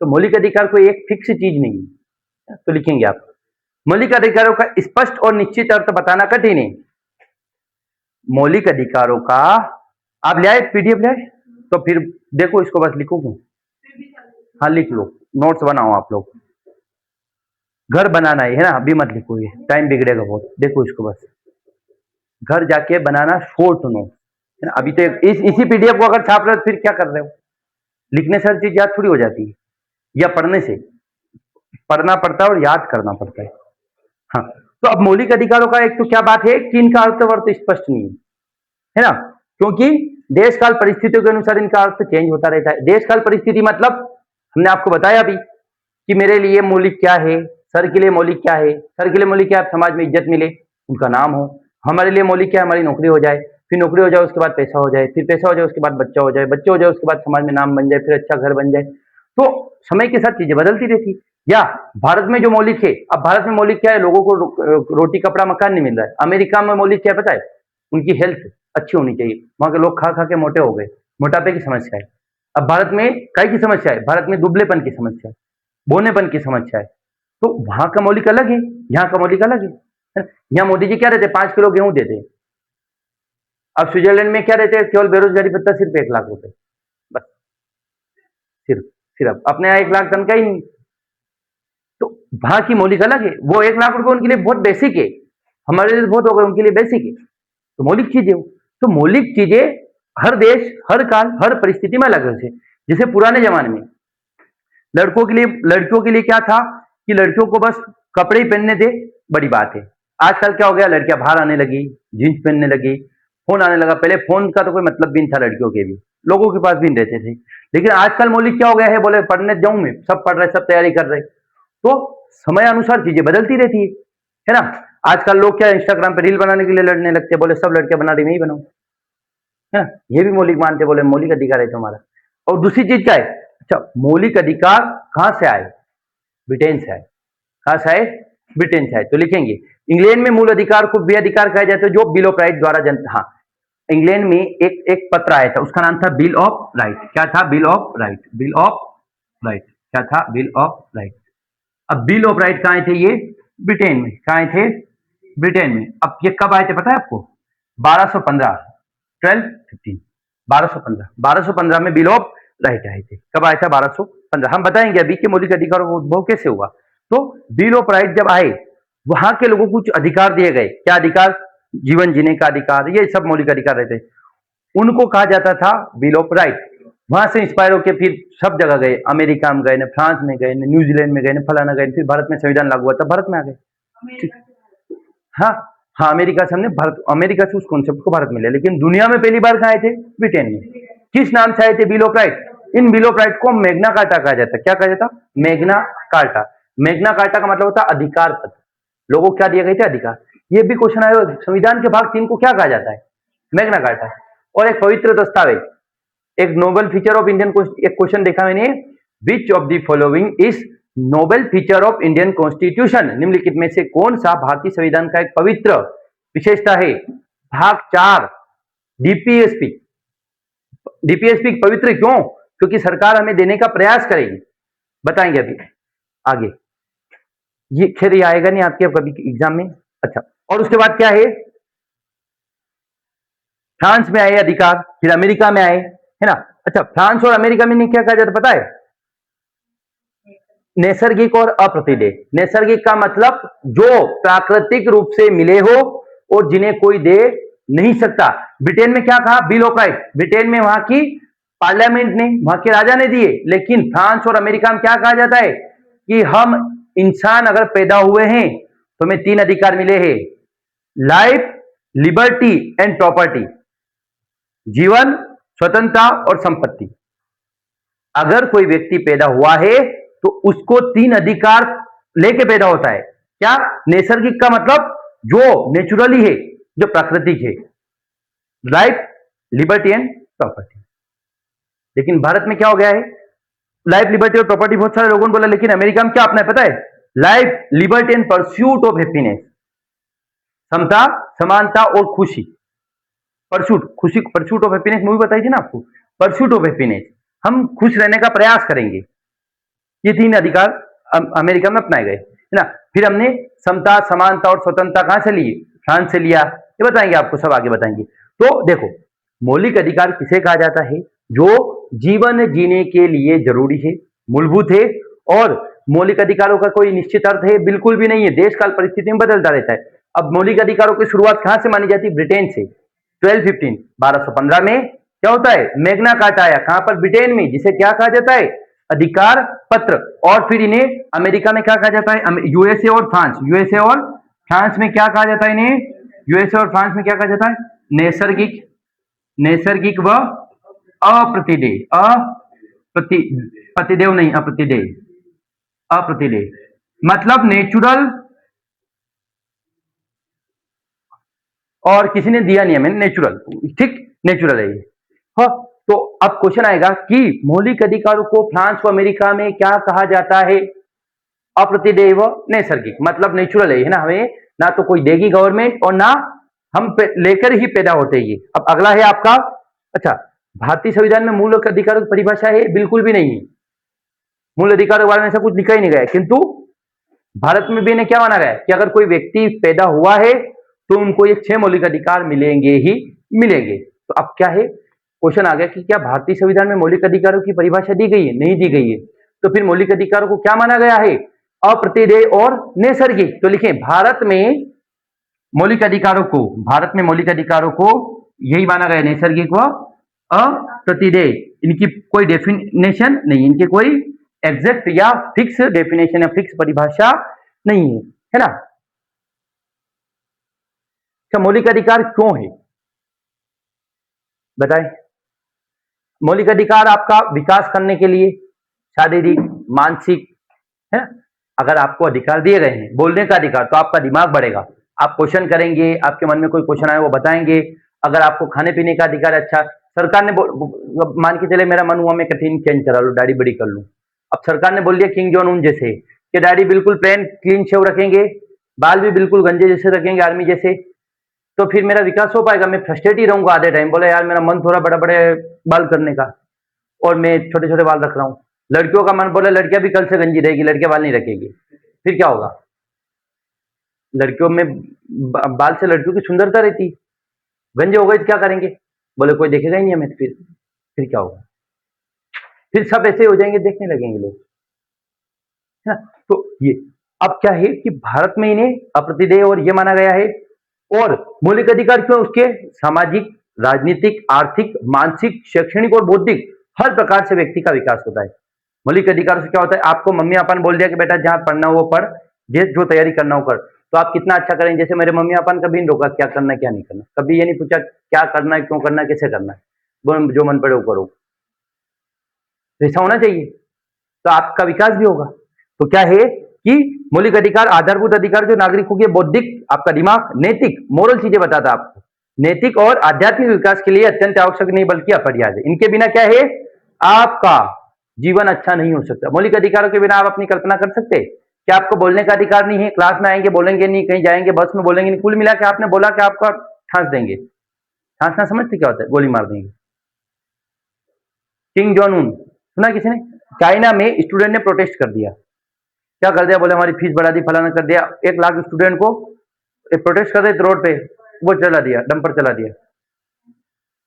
तो मौलिक अधिकार कोई एक फिक्स चीज नहीं है। तो लिखेंगे आप मौलिक अधिकारों का स्पष्ट और निश्चित अर्थ बताना कठिन है। मौलिक अधिकारों का, आप ले आए पीडीएफ ले आए, तो फिर देखो इसको बस लिखोगे। हाँ लिख लो, नोट्स बनाओ आप लोग। घर बनाना है ना, अभी मत लिखो, ये टाइम बिगड़ेगा बहुत। देखो इसको बस, घर जाके बनाना शॉर्ट नोट है ना। अभी तो इसी पीडीएफ को अगर छाप रहे हो फिर क्या कर रहे हो। लिखने से हर चीज याद थोड़ी हो जाती है, या पढ़ने से पढ़ना पड़ता है और याद करना पड़ता है। हाँ, तो अब मौलिक अधिकारों का एक तो क्या बात है कि इनका अर्थ वर्थ स्पष्ट नहीं है ना, क्योंकि देश काल परिस्थितियों के अनुसार इनका अर्थ चेंज होता रहता है। देश काल परिस्थिति मतलब हमने आपको बताया अभी कि मेरे लिए मौलिक क्या है, सर के लिए मौलिक क्या है। सर के लिए मौलिक क्या है, समाज में इज्जत मिले, उनका नाम हो। हमारे लिए मौलिक क्या है, हमारी नौकरी हो जाए, फिर नौकरी हो जाए उसके बाद पैसा हो जाए, फिर पैसा हो जाए उसके बाद बच्चा हो जाए, बच्चे हो जाए उसके बाद समाज में नाम बन जाए, फिर अच्छा घर बन जाए। तो समय के साथ चीजें बदलती रहती। या भारत में जो मौलिक है, अब भारत में मौलिक क्या है, लोगों को रोटी कपड़ा मकान नहीं मिल रहा है। अमेरिका में मौलिक क्या है पता है, उनकी हेल्थ अच्छी होनी चाहिए। वहां के लोग खा खा के मोटे हो गए, मोटापे की समस्या है। अब भारत में काय की समस्या है, भारत में दुबलेपन की समस्या है, बोनेपन की समस्या है। तो वहां का मौलिक अलग है, यहाँ का मौलिक अलग है। यहाँ मोदी जी क्या रहते हैं, 5 किलो गेहूं देते हैं। अब स्विट्जरलैंड में क्या रहते हैं, केवल बेरोजगारी भत्ता सिर्फ 1 लाख रुपए, बस सिर्फ सिर्फ अपने यहाँ 1 लाख टन का ही नहीं। तो वहां की मौलिक अलग है, वो 1 लाख रुपए उनके लिए बहुत बेसिक है, हमारे लिए बहुत हो गए, उनके लिए बेसिक है। तो मौलिक चीजें, तो मौलिक चीजें हर देश, हर काल, हर परिस्थिति में अलग है। जैसे पुराने जमाने में लड़कियों के लिए क्या था कि लड़कियों को बस कपड़े ही पहनने थे, बड़ी बात है। आजकल क्या हो गया, लड़कियां बाहर आने लगी, जींस पहनने लगी, फोन आने लगा। पहले फोन का तो कोई मतलब भी नहीं था, लड़कियों के भी, लोगों के पास भी नहीं रहते थे। लेकिन आजकल मौलिक क्या हो गया है, बोले पढ़ने जाऊं मैं, सब पढ़ रहे, सब तैयारी कर रहे। तो समय अनुसार चीजें बदलती रहती है ना। आजकल लोग क्या इंस्टाग्राम पे रील बनाने के लिए लड़ने लगते, बोले सब लड़कियां बना रही, मैं ही बनाऊं, है ना। ये भी मौलिक मानते, बोले मौलिक अधिकार है तुम्हारा। और दूसरी चीज क्या है, अच्छा मौलिक अधिकार कहां से आए, ब्रिटेन से आए। कहां से आए, ब्रिटेन से आए। तो लिखेंगे इंग्लैंड में मूल अधिकार को वे अधिकार कहा जाता है जो बिल ऑफ राइट द्वारा हाँ, इंग्लैंड में एक पत्र आया था, उसका नाम था बिल ऑफ राइट। क्या था, bill of right, bill of right. क्या था, बिल ऑफ राइट। अब बिल ऑफ राइट कहाँ थे, ये ब्रिटेन में। कहाँ थे, ब्रिटेन में। अब ये कब आए थे पता है आपको, 1215, 1215, 1215 में बिल ऑफ राइट आए थे। कब आया था, 1215। हम बताएंगे अभी कि मौलिक अधिकारों का उद्भव कैसे हुआ। तो बिल ऑफ राइट जब आए, वहां के लोगों को कुछ अधिकार दिए गए। क्या अधिकार, जीवन जीने का अधिकार, ये सब मौलिक अधिकार रहते, उनको कहा जाता था बिल ऑफ राइट। वहां से इंस्पायर होकर फिर सब जगह गए, अमेरिका में गए, फ्रांस में गए, न्यूजीलैंड में गए, फलाना गए, फिर भारत में संविधान लागू हुआ था, भारत में आ गए। हाँ हाँ, अमेरिका से हमने भारत, अमेरिका से उस कॉन्सेप्ट को भारत में लिया। लेकिन दुनिया में पहली बार कहाँ आए थे, ब्रिटेन में। किस नाम से आए थे, bill of right. In bill of right को मैग्ना कार्टा कहा जाता है। क्या कहा जाता, मैग्ना कार्टा। मैग्ना कार्टा का मतलब होता है अधिकार पत्र। लोगों को क्या दिए गए थे, अधिकार। ये भी क्वेश्चन आया, संविधान के भाग 3 को क्या कहा जाता है, मैग्ना कार्टा। और एक पवित्र दस्तावेज, एक नोबल फीचर ऑफ इंडियन, एक क्वेश्चन देखा मैंने, which of the following is Nobel feature of Indian constitution निम्नलिखित में से कौन सा भारतीय संविधान का एक पवित्र विशेषता है? भाग 4 डीपीएसपी। डीपीएसपी पवित्र क्यों? क्योंकि सरकार हमें देने का प्रयास करेगी, बताएंगे अभी आगे। ये खैर ये आएगा नहीं आपके कभी एग्जाम में। अच्छा, और उसके बाद क्या है? फ्रांस में आए अधिकार, फिर अमेरिका में आए, है ना। अच्छा, फ्रांस और अमेरिका में क्या कहा जाता है पता है? नैसर्गिक और अप्रतिदेय। नैसर्गिक का मतलब जो प्राकृतिक रूप से मिले हो और जिन्हें कोई दे नहीं सकता। ब्रिटेन में क्या कहा? Bill of right. ब्रिटेन में वहां की पार्लियामेंट ने, वहां के राजा ने दिए। लेकिन फ्रांस और अमेरिका में क्या कहा जाता है कि हम इंसान अगर पैदा हुए हैं तो हमें 3 अधिकार मिले हैं, लाइफ, लिबर्टी एंड प्रॉपर्टी। जीवन, स्वतंत्रता और संपत्ति। अगर कोई व्यक्ति पैदा हुआ है तो उसको 3 अधिकार लेके पैदा होता है। क्या? नैसर्गिक का मतलब जो नेचुरली है, जो प्राकृतिक है, लाइफ, लिबर्टी एंड प्रॉपर्टी। लेकिन भारत में क्या हो गया है? लाइफ, लिबर्टी और प्रॉपर्टी बहुत सारे लोगों ने बोला, लेकिन अमेरिका में क्या अपना है पता है? Life, liberty and pursuit of happiness. समता, समानता और खुशी। परसूट, खुशी, परसूट ऑफ हैप्पीनेस मूवी बताई थी ना आपको। परसूट ऑफ हैप्पीनेस, हम खुश रहने का प्रयास करेंगे। ये 3 अधिकार अमेरिका में अपनाए गए, है ना। फिर हमने समता, समानता और स्वतंत्रता कहां से ली? फ्रांस से लिया। ये बताएंगे आपको, सब आगे बताएंगे। तो देखो, मौलिक अधिकार किसे कहा जाता है? जो जीवन जीने के लिए जरूरी है, मूलभूत है। और मौलिक अधिकारों का कोई निश्चित अर्थ है? बिल्कुल भी नहीं है, देश काल परिस्थिति में बदलता रहता है। अब मौलिक अधिकारों की शुरुआत कहां से मानी जाती है? ब्रिटेन से। 1215 में क्या होता है? मैग्ना कार्टा आया। कहां पर? ब्रिटेन में, जिसे क्या कहा जाता है? अधिकार पत्र। और फिर इन्हें अमेरिका में क्या कहा जाता है? यूएसए और फ्रांस। यूएसए और फ्रांस में क्या कहा जाता है इन्हें? यूएसए और फ्रांस में क्या कहा जाता है? नैसर्गिक, नैसर्गिक व अप्रतिदेय। प्रतिदेय नहीं, अप्रतिदेय। अप्रतिदेय मतलब नेचुरल, और किसी ने दिया नहीं है मैंने, नेचुरल। ठीक, नेचुरल है ये। हाँ, तो अब क्वेश्चन आएगा कि मौलिक अधिकारों को फ्रांस व अमेरिका में क्या कहा जाता है? अप्रतिदेय व नैसर्गिक, मतलब नेचुरल है ना। हमें ना तो कोई देगी गवर्नमेंट और ना हम लेकर ही पैदा होते ही। अब अगला है आपका, अच्छा, भारतीय संविधान में मूल अधिकारों की परिभाषा है? बिल्कुल भी नहीं है। मूल अधिकारों के बारे में ऐसा कुछ लिखा ही नहीं गया है। किंतु भारत में भी इन्हें क्या माना गया है कि अगर कोई व्यक्ति पैदा हुआ है तो उनको ये 6 मौलिक अधिकार मिलेंगे ही मिलेंगे। तो अब क्या है? क्वेश्चन आ गया कि क्या भारतीय संविधान में मौलिक अधिकारों की परिभाषा दी गई है? नहीं दी गई है। तो फिर मौलिक अधिकारों को क्या माना गया है? अप्रतिदेय और नैसर्गिक। तो लिखें, भारत में मौलिक अधिकारों को, भारत में मौलिक अधिकारों को यही माना गया, नैसर्गिक व अप्रतिदेय। इनकी कोई डेफिनेशन नहीं, इनके कोई एग्जैक्ट या फिक्स डेफिनेशन या फिक्स परिभाषा नहीं है ना। क्या मौलिक अधिकार क्यों है बताएं? मौलिक अधिकार आपका विकास करने के लिए, शारीरिक, मानसिक, है। अगर आपको अधिकार दिए गए हैं, बोलने का अधिकार, तो आपका दिमाग बढ़ेगा, आप क्वेश्चन करेंगे, आपके मन में कोई क्वेश्चन आए वो बताएंगे। अगर आपको खाने पीने का अधिकार, अच्छा, सरकार ने मान के चले मेरा मन हुआ मैं कठिन चेंज करा लूं, दाढ़ी बड़ी कर लूं। अब सरकार ने बोल दिया किंग जॉन उन जैसे कि दाढ़ी बिल्कुल प्लेन क्लीन शेव रखेंगे, बाल भी बिल्कुल गंजे जैसे रखेंगे, आर्मी जैसे, तो फिर मेरा विकास हो पाएगा? मैं फ्रस्ट्रेट ही रहूंगा आधे टाइम। बोले यार मेरा मन थोड़ा बड़ा बड़े बाल करने का और मैं छोटे छोटे बाल रख रहा हूँ। लड़कियों का मन बोले लड़कियां भी कल से गंजी रहेगी, लड़कियां बाल नहीं रखेगी, फिर क्या होगा? लड़कियों में बाल से लड़कियों की सुंदरता रहती, गंजे हो गए तो क्या करेंगे? बोले कोई देखेगा ही नहीं हमें, फिर क्या होगा? फिर सब ऐसे हो जाएंगे, देखने लगेंगे लोग, है ना। तो ये अब क्या है कि भारत में इन्हें अप्रतिदेय और ये माना गया है। और मौलिक अधिकार क्यों? उसके सामाजिक, राजनीतिक, आर्थिक, मानसिक, शैक्षणिक और बौद्धिक हर प्रकार से व्यक्ति का विकास होता है। मौलिक अधिकार से क्या होता है? आपको मम्मी पापा ने बोल दिया कि बेटा जहां पढ़ना हो वो पढ़, जो तैयारी करना हो कर, तो आप कितना अच्छा करेंगे। जैसे मेरे मम्मी पापा ने कभी नहीं रोका क्या करना क्या नहीं करना, कभी ये नहीं पूछा क्या करना है, क्यों करना है, कैसे करना है, जो मन पड़े वो करो। ऐसा होना चाहिए तो आपका विकास भी होगा। तो क्या है कि मौलिक अधिकार, आधारभूत अधिकार जो नागरिकों के बौद्धिक, आपका दिमाग, नैतिक, मोरल चीजें बताता है आपको, नैतिक और आध्यात्मिक विकास के लिए अत्यंत आवश्यक नहीं बल्कि अपरिहार्य है। इनके बिना क्या है? आपका जीवन अच्छा नहीं हो सकता। मौलिक अधिकारों के बिना आप अपनी कल्पना कर सकते हैं? क्या आपको बोलने का अधिकार नहीं है? क्लास में आएंगे बोलेंगे नहीं, कहीं जाएंगे बस में बोलेंगे नहीं, कुल मिला के आपने बोला कि आपका ठांस देंगे। ठांसना समझते क्या होता है? गोली मार देंगे। किंग जॉन उन सुना किसी ने? चाइना में स्टूडेंट ने प्रोटेस्ट कर दिया। क्या कर दिया? बोले हमारी फीस बढ़ा दी, फलाना कर दिया। 1 लाख स्टूडेंट को प्रोटेस्ट कर रहे थे रोड पे, वो चला दिया, डंपर चला दिया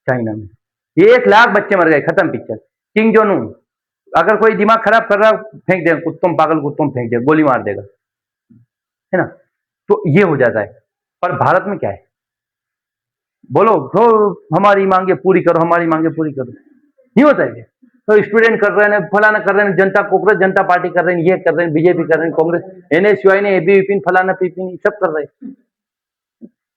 चाइना में। 1 लाख बच्चे मर गए, खत्म पिक्चर। किंग जोन उन, अगर कोई दिमाग खराब कर रहा फेंक देगा, कुत्तों पागल कुत्तों फेंक देगा, गोली मार देगा, है ना? तो ये हो जाता है। पर भारत में क्या है? बोलो तो हमारी मांगे पूरी करो, हमारी मांगे पूरी करो, नहीं होता है। तो स्टूडेंट कर रहे हैं, फलाना कर रहे हैं, जनता कांग्रेस जनता पार्टी कर रहे हैं, ये कर रहे हैं, बीजेपी कर रहे हैं, कांग्रेस एनएसयूआई ने एबीवीपी फलाना पीपी सब कर रहे हैं।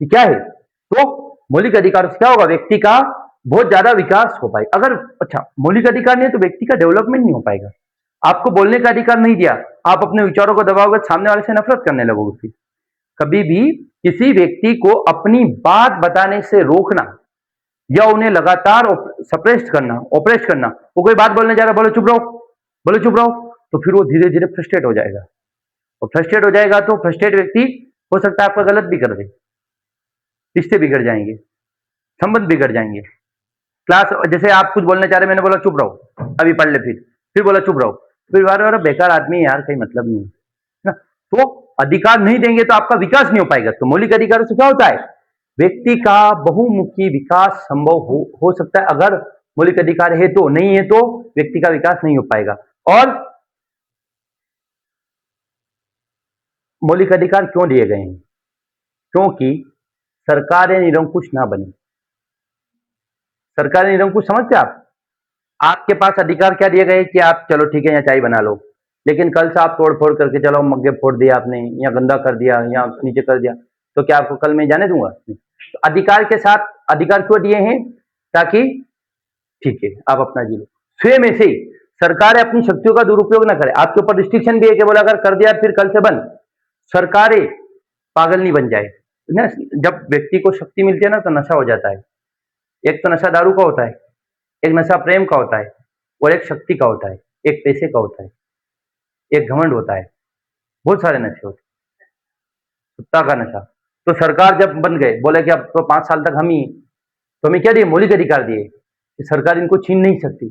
ये क्या है? तो मौलिक अधिकार से क्या होगा? व्यक्ति का बहुत ज्यादा विकास हो पाएगा। अगर अच्छा मौलिक अधिकार नहीं है तो व्यक्ति का डेवलपमेंट नहीं हो पाएगा। आपको बोलने का अधिकार नहीं दिया, आप अपने विचारों को दबाओगे, सामने वाले से नफरत करने लगोगे। फिर कभी भी किसी व्यक्ति को अपनी बात बताने से रोकना या उन्हें लगातार सप्रेस करना, ऑपरेट करना, वो कोई बात बोलने जा रहा, बोलो चुप रहो, बोलो चुप रहो, तो फिर वो धीरे धीरे फ्रस्ट्रेट हो जाएगा। और फ्रस्ट्रेट हो जाएगा तो फ्रस्ट्रेट व्यक्ति हो सकता है आपका गलत भी कर दे, रिश्ते बिगड़ जाएंगे, संबंध बिगड़ जाएंगे। क्लास जैसे आप कुछ बोलना चाह रहे, मैंने बोला चुप रहो, अभी पढ़ ले, फिर बोला चुप रहो, फिर बार बार बेकार आदमी है यार, कोई मतलब नहीं है ना। तो अधिकार नहीं देंगे तो आपका विकास नहीं हो पाएगा। तो मौलिक अधिकारों से क्या होता है? व्यक्ति का बहुमुखी विकास संभव हो सकता है। अगर मौलिक अधिकार है तो, नहीं है तो व्यक्ति का विकास नहीं हो पाएगा। और मौलिक अधिकार क्यों दिए गए हैं? क्योंकि सरकारें निरंकुश ना बने। सरकारें निरंकुश समझते आप? आपके पास अधिकार क्या दिए गए कि आप चलो ठीक है यहाँ चाय बना लो, लेकिन कल से आप तोड़ फोड़ करके चलो, मग्गे फोड़ दिया आपने, या गंदा कर दिया, या नीचे कर दिया, तो क्या आपको कल मैं जाने दूंगा? तो अधिकार के साथ अधिकार क्यों दिए हैं? ताकि ठीक है आप अपना जी लो। स्वयं ऐसे ही सरकारें अपनी शक्तियों का दुरुपयोग ना करें। आपके ऊपर रिस्ट्रिक्शन भी है कि बोला अगर कर दिया फिर कल से बंद। सरकारें पागल नहीं बन जाए ना। जब व्यक्ति को शक्ति मिलती है ना तो नशा हो जाता है। एक तो नशा दारू का होता है, एक नशा प्रेम का होता है, और एक शक्ति का होता है, एक पैसे का होता है, एक घमंड होता है। बहुत सारे नशे होते हैं। सत्ता का नशा। तो सरकार जब बन गए, बोले कि अब तो 5 साल तक हम ही, तो हमें क्या दिए? मौलिक अधिकार दिए कि सरकार इनको छीन नहीं सकती।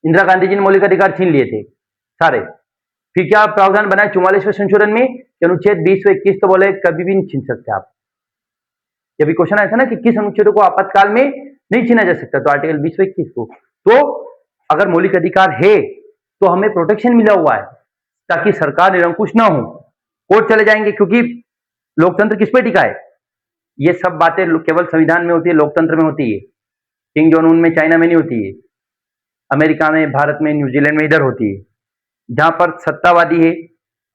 इंदिरा गांधी जी ने मौलिक अधिकार छीन लिए थे सारे। फिर क्या प्रावधान बनाए 44वें संशोधन में कि अनुच्छेद 20 व 21 तो बोले कभी भी नहीं छीन सकते आप। ये भी क्वेश्चन आया था ना कि किस अनुच्छेदों को आपातकाल में नहीं छीना जा सकता, तो आर्टिकल 20 व 21 को। तो अगर मौलिक अधिकार है तो हमें प्रोटेक्शन मिला हुआ है ताकि सरकार निरंकुश ना हो, कोर्ट चले जाएंगे, क्योंकि लोकतंत्र किस पे टिका है? ये सब बातें केवल संविधान में होती है, लोकतंत्र में होती है। किंग जॉन उन में चाइना में नहीं होती है, अमेरिका में, भारत में, न्यूजीलैंड में इधर होती है, जहां पर सत्तावादी है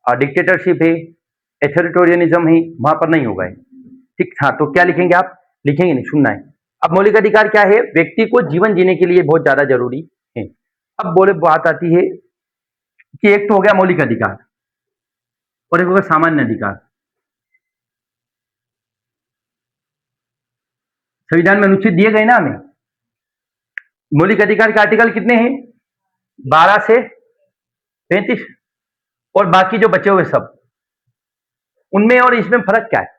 और डिक्टेटरशिप है, एथॉरिटेरियनिज्म है, वहां पर नहीं होगा। ठीक, हाँ, तो क्या लिखेंगे आप? लिखेंगे नहीं, सुनना है। अब मौलिक अधिकार क्या है? व्यक्ति को जीवन जीने के लिए बहुत ज्यादा जरूरी है। अब बोले बात आती है कि एक तो हो गया मौलिक अधिकार और एक हो गया सामान्य अधिकार। संविधान में अनुच्छेद दिए गए ना हमें। मौलिक अधिकार के आर्टिकल कितने हैं? 12 से 35, और बाकी जो बचे हुए सब, उनमें और इसमें फर्क क्या है?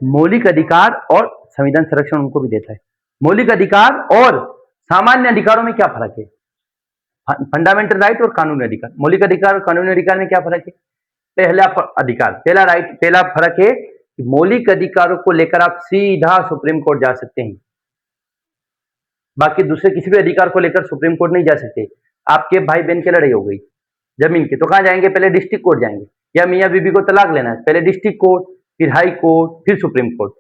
मौलिक अधिकार और संविधान संरक्षण उनको भी देता है। मौलिक अधिकार और सामान्य अधिकारों में क्या फर्क है? फंडामेंटल राइट और कानूनी अधिकार। मौलिक अधिकार और कानूनी अधिकार में क्या फर्क है? पहला अधिकार, पहला राइट, पहला फर्क है कि मौलिक अधिकारों को लेकर आप सीधा सुप्रीम कोर्ट जा सकते हैं। बाकी दूसरे किसी भी अधिकार को लेकर सुप्रीम कोर्ट नहीं जा सकते। आपके भाई बहन की लड़ाई हो गई जमीन की, तो कहां जाएंगे? पहले डिस्ट्रिक्ट कोर्ट जाएंगे। या मियां बीबी को तलाक लेना है, पहले डिस्ट्रिक्ट कोर्ट, फिर हाई कोर्ट, फिर सुप्रीम कोर्ट।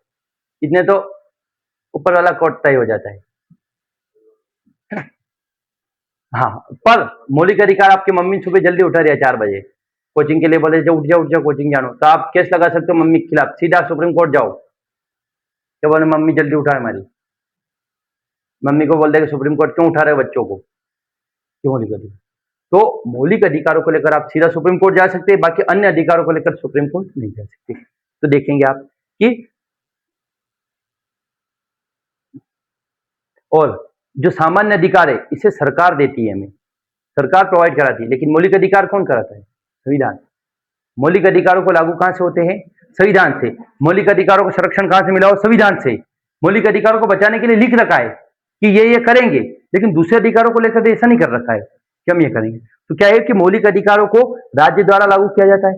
इतने तो ऊपर वाला कोर्ट तय हो जाता है। हाँ, पर मौलिक अधिकार आपकी मम्मी सुबह जल्दी उठा रही है 4 बजे, कोचिंग के लिए बोले जो उठ जाओ कोचिंग जानो, तो आप केस लगा सकते हो मम्मी के खिलाफ, सीधा सुप्रीम कोर्ट जाओ। क्या बोले मम्मी जल्दी उठा हमारी, मम्मी को बोल देगा सुप्रीम कोर्ट क्यों उठा रहे हो बच्चों को, क्यों मौलिक अधिकार। तो मौलिक अधिकारों को लेकर आप सीधा सुप्रीम कोर्ट जा सकते हैं, बाकी अन्य अधिकारों को लेकर सुप्रीम कोर्ट नहीं जा सकते। तो देखेंगे आप कि और जो सामान्य अधिकार है इसे सरकार देती है हमें, सरकार प्रोवाइड कराती है, लेकिन मौलिक अधिकार कौन कराता है? संविधान। मौलिक अधिकारों को लागू कहां से होते हैं? संविधान से। मौलिक अधिकारों का संरक्षण कहां से मिला हो? संविधान से। मौलिक अधिकारों को बचाने के लिए लिख रखा है कि ये करेंगे, लेकिन दूसरे अधिकारों को लेकर ऐसा नहीं कर रखा है कि हम ये करेंगे। तो क्या है कि मौलिक अधिकारों को राज्य द्वारा लागू किया जाता है,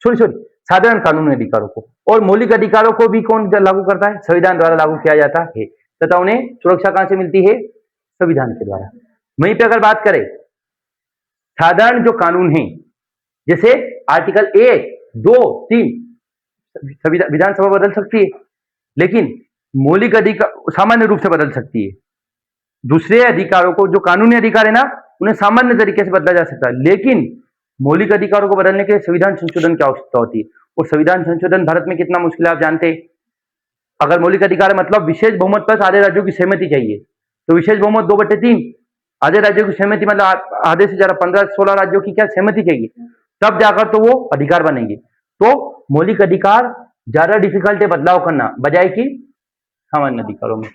सॉरी साधारण कानूनी अधिकारों को, और मौलिक अधिकारों को भी कौन लागू करता है? संविधान द्वारा लागू किया जाता है, तथा उन्हें सुरक्षा कहां से मिलती है? संविधान के द्वारा। वहीं पे अगर बात करें साधारण जो कानून है, जैसे आर्टिकल 1, 2, 3 विधानसभा बदल सकती है, लेकिन मौलिक अधिकार सामान्य रूप से बदल सकती है। दूसरे अधिकारों को, जो कानूनी अधिकार है ना, उन्हें सामान्य तरीके से बदला जा सकता है, लेकिन मौलिक अधिकारों को बदलने के लिए संविधान संशोधन की आवश्यकता होती है। और संविधान संशोधन भारत में कितना मुश्किल है आप जानते हैं। अगर मौलिक अधिकार मतलब विशेष बहुमत प्लस आधे राज्यों की सहमति चाहिए, तो विशेष बहुमत 2/3, आधे राज्यों की सहमति मतलब आधे से ज्यादा 15-16 राज्यों की क्या सहमति चाहिए, तब जाकर तो वो अधिकार बनेंगे। तो मौलिक अधिकार ज्यादा डिफिकल्ट है बदलाव करना, बजाय कि सामान्य अधिकारों में।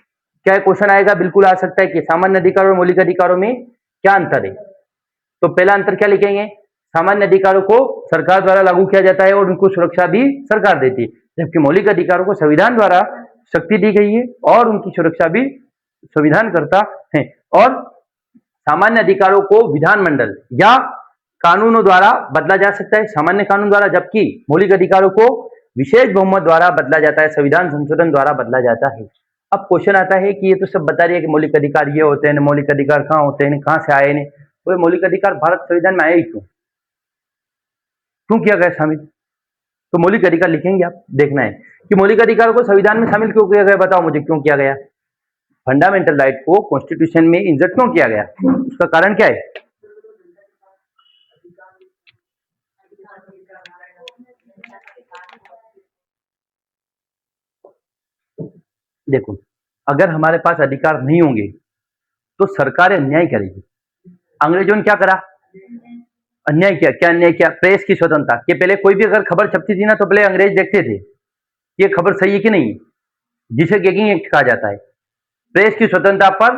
क्या क्वेश्चन आएगा? बिल्कुल आ सकता है कि सामान्य अधिकारों और मौलिक अधिकारों में क्या अंतर है। तो पहला अंतर क्या लिखेंगे? सामान्य अधिकारों को सरकार द्वारा लागू किया जाता है और उनको सुरक्षा भी सरकार देती है, जबकि मौलिक अधिकारों को संविधान द्वारा शक्ति दी गई है और उनकी सुरक्षा भी संविधान करता है। और सामान्य अधिकारों को विधानमंडल या कानूनों द्वारा बदला जा सकता है, सामान्य कानून द्वारा, जबकि मौलिक अधिकारों को विशेष बहुमत द्वारा बदला जाता है, संविधान संशोधन द्वारा बदला जाता है। अब क्वेश्चन आता है कि ये तो सब बता रही है कि मौलिक अधिकार ये होते हैं, मौलिक अधिकार कहाँ होते हैं, कहाँ से आए, तो मौलिक अधिकार भारत संविधान में आए ही क्यों किया गया शामिल? तो मौलिक अधिकार लिखेंगे, आप देखना है कि मौलिक अधिकारों को संविधान में शामिल क्यों किया गया। बताओ मुझे क्यों किया गया? फंडामेंटल राइट को कॉन्स्टिट्यूशन में इंसर्ट क्यों किया गया, उसका कारण क्या है? देखो, अगर हमारे पास अधिकार नहीं होंगे तो सरकार अन्याय करेगी। अंग्रेजों ने क्या करा? अन्याय किया। क्या अन्याय किया? प्रेस की स्वतंत्रता के पहले कोई भी अगर खबर छपती थी ना, तो पहले अंग्रेज देखते थे ये खबर सही है कि नहीं, जिसे गैगिंग एक्ट कहा जाता है। प्रेस की स्वतंत्रता पर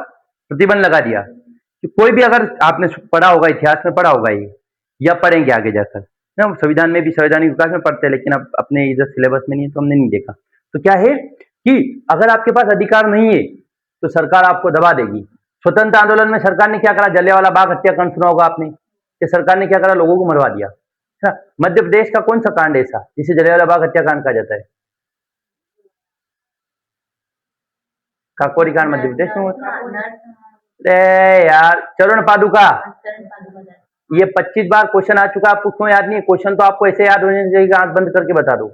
प्रतिबंध लगा दिया कि कोई भी, अगर आपने पढ़ा होगा, इतिहास में पढ़ा होगा ये, या पढ़ेंगे आगे जाकर ना, संविधान में भी, संवैधानिक विकास में पढ़ते हैं, लेकिन अब अपने इधर सिलेबस में नहीं है तो हमने नहीं देखा। तो क्या है कि अगर आपके पास अधिकार नहीं है तो सरकार आपको दबा देगी। स्वतंत्र आंदोलन में सरकार ने क्या करा? जलियांवाला बाग हत्याकांड सुना होगा आपने, कि सरकार ने क्या करा? लोगों को मरवा दिया। मध्य प्रदेश का कौन सा कांड ऐसा जिसे जलियांवाला बाग हत्याकांड कहा जाता है? काकोरी कांड मध्य प्रदेश में होता है। अरे यार, चरण पादुका, ये 25 बार क्वेश्चन आ चुका, आपको क्यों याद नहीं है? क्वेश्चन तो आपको ऐसे याद होने चाहिए, आंख बंद करके बता दो।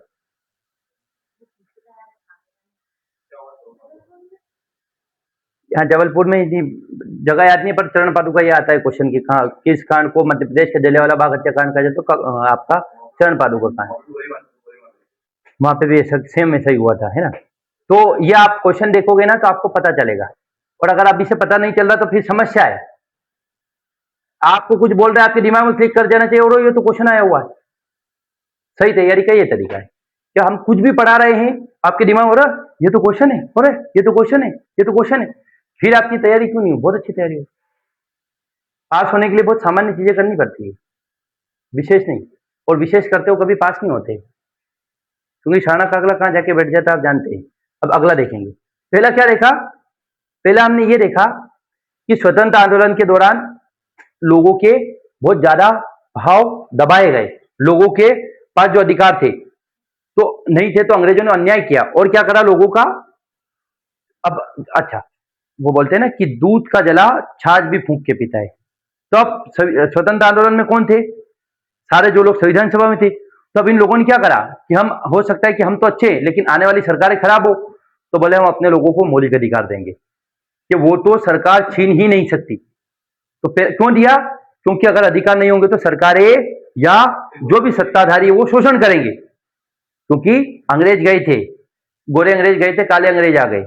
यहाँ जबलपुर में जगह याद नहीं, पर चरण पादुका ये आता है क्वेश्चन की, कहा किस कांड को मध्य प्रदेश के जलियांवाला बाग हत्याकांड कहा जाता, तो आपका चरण पादुका कांड, वहां पे भी सेम ऐसा ही हुआ था, है ना। तो ये आप क्वेश्चन देखोगे ना तो आपको पता चलेगा, और अगर अभी से पता नहीं चल रहा तो फिर समस्या है। आपको कुछ बोल रहे हैं, आपके दिमाग में क्लिक कर जाना चाहिए, और ये तो क्वेश्चन आया हुआ है। सही तैयारी का ये तरीका है, क्या हम कुछ भी पढ़ा रहे हैं, आपके दिमाग में हो रहा ये तो क्वेश्चन है, हो रहा ये तो क्वेश्चन है, ये तो क्वेश्चन है, फिर आपकी तैयारी क्यों नहीं हो? बहुत अच्छी तैयारी हो। पास होने के लिए बहुत सामान्य चीजें करनी पड़ती है, विशेष नहीं, और विशेष करते हो कभी पास नहीं होते, क्योंकि शाना कागला कहाँ जाके बैठ जाता है आप जानते हैं। अब अगला देखेंगे। पहला क्या देखा? पहला हमने ये देखा कि स्वतंत्र आंदोलन के दौरान लोगों के बहुत ज्यादा भाव दबाए गए, लोगों के पास जो अधिकार थे तो नहीं थे, तो अंग्रेजों ने अन्याय किया और क्या करा लोगों का। अब अच्छा, वो बोलते हैं ना कि दूध का जला छाछ भी फूंक के पीता है। तो अब स्वतंत्र आंदोलन में कौन थे? सारे जो लोग संविधान सभा में थे। तो अब इन लोगों ने क्या करा कि हम, हो सकता है कि हम तो अच्छे हैं लेकिन आने वाली सरकारें खराब हो, तो बोले हम अपने लोगों को मौलिक अधिकार देंगे कि वो तो सरकार छीन ही नहीं सकती। तो क्यों दिया? क्योंकि अगर अधिकार नहीं होंगे तो सरकारें या जो भी सत्ताधारी है वो शोषण करेंगे, क्योंकि अंग्रेज गए थे, गोरे अंग्रेज गए थे, काले अंग्रेज आ गए।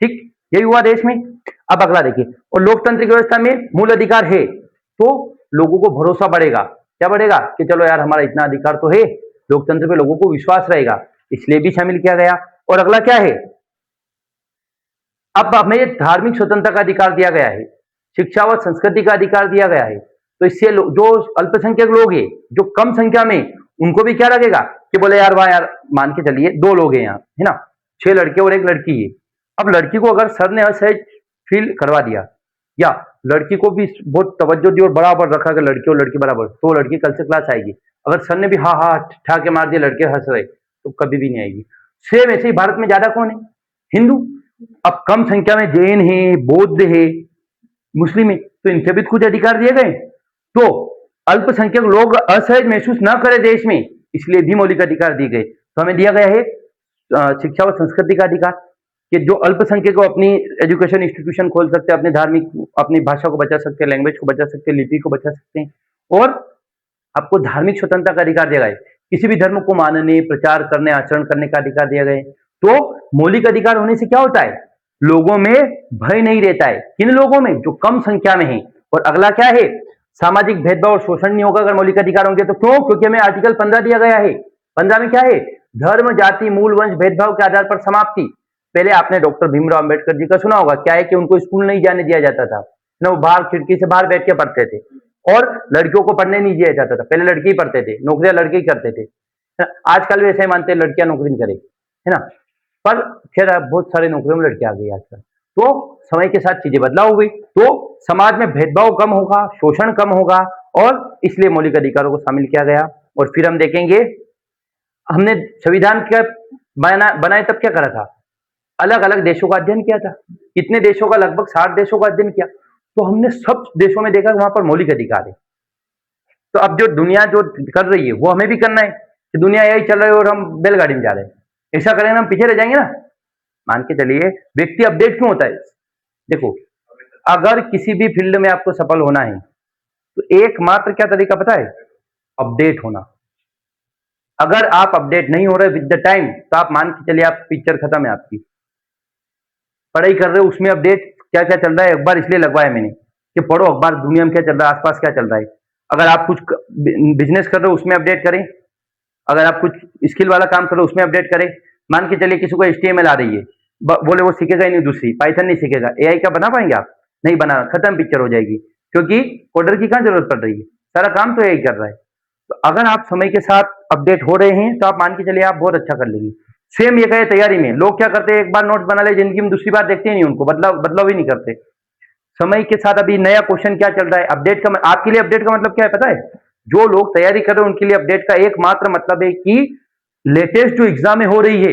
ठीक, यही हुआ देश में। अब अगला देखिए, और लोकतांत्रिक व्यवस्था में मूल अधिकार है तो लोगों को भरोसा बढ़ेगा। क्या बढ़ेगा? कि चलो यार हमारा इतना अधिकार तो है, लोकतंत्र पे लोगों को विश्वास रहेगा, इसलिए भी शामिल किया गया। और अगला क्या है? अब हमें धार्मिक स्वतंत्रता का अधिकार दिया गया है, शिक्षा व संस्कृति का अधिकार दिया गया है। तो इससे जो अल्पसंख्यक लोग हैं, जो कम संख्या में, उनको भी क्या लगेगा कि बोले यार वाह यार, मान के चलिए 2 लोग हैं यहाँ, है ना, 6 लड़के और 1 लड़की है। अब लड़की को अगर सर ने असहज फील करवा दिया, या लड़की को भी बहुत तवज्जो दी और बराबर रखा कि लड़की और लड़की बराबर, तो लड़की कल से क्लास आएगी। अगर सर ने भी हाँ हाँ ठाके मार दिए, लड़के हंस रहे, तो कभी भी नहीं आएगी। सेम ऐसे ही भारत में ज्यादा कौन है? हिंदू। अब कम संख्या में जैन है, बौद्ध है, मुस्लिम है, तो इनके भी कुछ अधिकार दिए गए। तो अल्पसंख्यक लोग असहज महसूस न करें देश में, इसलिए भी मौलिक अधिकार दिए गए। तो हमें दिया गया है शिक्षा व संस्कृति का अधिकार, कि जो अल्पसंख्यक को अपनी एजुकेशन इंस्टीट्यूशन खोल सकते हैं, अपने धार्मिक, अपनी भाषा को बचा सकते हैं, लैंग्वेज को बचा सकते हैं, लिपि को बचा सकते हैं, और आपको धार्मिक स्वतंत्रता का अधिकार दिया गया है, किसी भी धर्म को मानने, प्रचार करने, आचरण करने का अधिकार दिया गया है। तो मौलिक अधिकार होने से क्या होता है? लोगों में भय नहीं रहता है। किन लोगों में? जो कम संख्या में है। और अगला क्या है? सामाजिक भेदभाव और शोषण नहीं होगा अगर मौलिक अधिकार होंगे। तो क्यों? क्योंकि हमें आर्टिकल 15 दिया गया है। 15 में क्या है? धर्म, जाति, मूल, वंश भेदभाव के आधार पर समाप्ति। पहले आपने डॉक्टर भीमराव अंबेडकर जी का सुना होगा। क्या है कि उनको स्कूल नहीं जाने दिया जाता था ना, वो बाहर खिड़की से बाहर बैठ के पढ़ते थे, और लड़कियों को पढ़ने नहीं दिया जाता था। पहले लड़के ही पढ़ते थे, नौकरियां लड़के ही करते थे। आजकल भी ऐसे ही मानते हैं लड़कियां नौकरी नहीं करे, है ना, पर खैर बहुत सारे नौकरियों में लड़कियां आ गई आजकल। तो समय के साथ चीजें बदलाव हुई, तो समाज में भेदभाव कम होगा, शोषण कम होगा, और इसलिए मौलिक अधिकारों को शामिल किया गया। और फिर हम देखेंगे, हमने संविधान का बनाए तब क्या करा था? अलग अलग देशों का अध्ययन किया था। कितने देशों का? लगभग 60 देशों का अध्ययन किया। तो हमने सब देशों में देखा वहां पर मौलिक अधिकार है। तो अब जो दुनिया जो कर रही है वो हमें भी करना है, कि दुनिया यही चल रही है और हम बैलगाड़ी में जा रहे हैं। ऐसा करेंगे हम पीछे रह जाएंगे ना। मान के चलिए, व्यक्ति अपडेट क्यों होता है? देखो, अगर किसी भी फील्ड में आपको सफल होना है तो एकमात्र क्या तरीका पता है? अपडेट होना। अगर आप अपडेट नहीं हो रहे विद द टाइम, तो आप मान के चलिए आप पिक्चर खत्म है आपकी। पढ़ाई कर रहे हो, उसमें अपडेट क्या क्या चल रहा है, अखबार इसलिए लगवाया मैंने कि पढ़ो अखबार, दुनिया में क्या चल रहा है, आसपास क्या चल रहा है। अगर आप कुछ बिजनेस कर रहे हो उसमें अपडेट करें, अगर आप कुछ स्किल वाला काम कर रहे हो उसमें अपडेट करें। मान के चलिए किसी को HTML आ रही है, बोले वो सीखेगा ही नहीं, दूसरी पाइथन नहीं सीखेगा, AI का बना पाएंगे आप? नहीं बना, खत्म, पिक्चर हो जाएगी। क्योंकि कोडर की कहां जरूरत पड़ रही है, सारा काम तो AI कर रहा है। तो अगर आप समय के साथ अपडेट हो रहे हैं तो आप मान के चलिए आप बहुत अच्छा कर लेंगे। सेम ये कहे तैयारी में, लोग क्या करते हैं, एक बार नोट्स बना ले, जिंदगी में दूसरी बार देखते ही नहीं उनको, बदलाव ही नहीं करते। समय के साथ अभी नया क्वेश्चन क्या चल रहा है, अपडेट का आपके लिए अपडेट का मतलब क्या है पता है? जो लोग तैयारी कर रहे हैं उनके लिए अपडेट का एकमात्र मतलब है कि लेटेस्ट जो एग्जाम में हो रही है,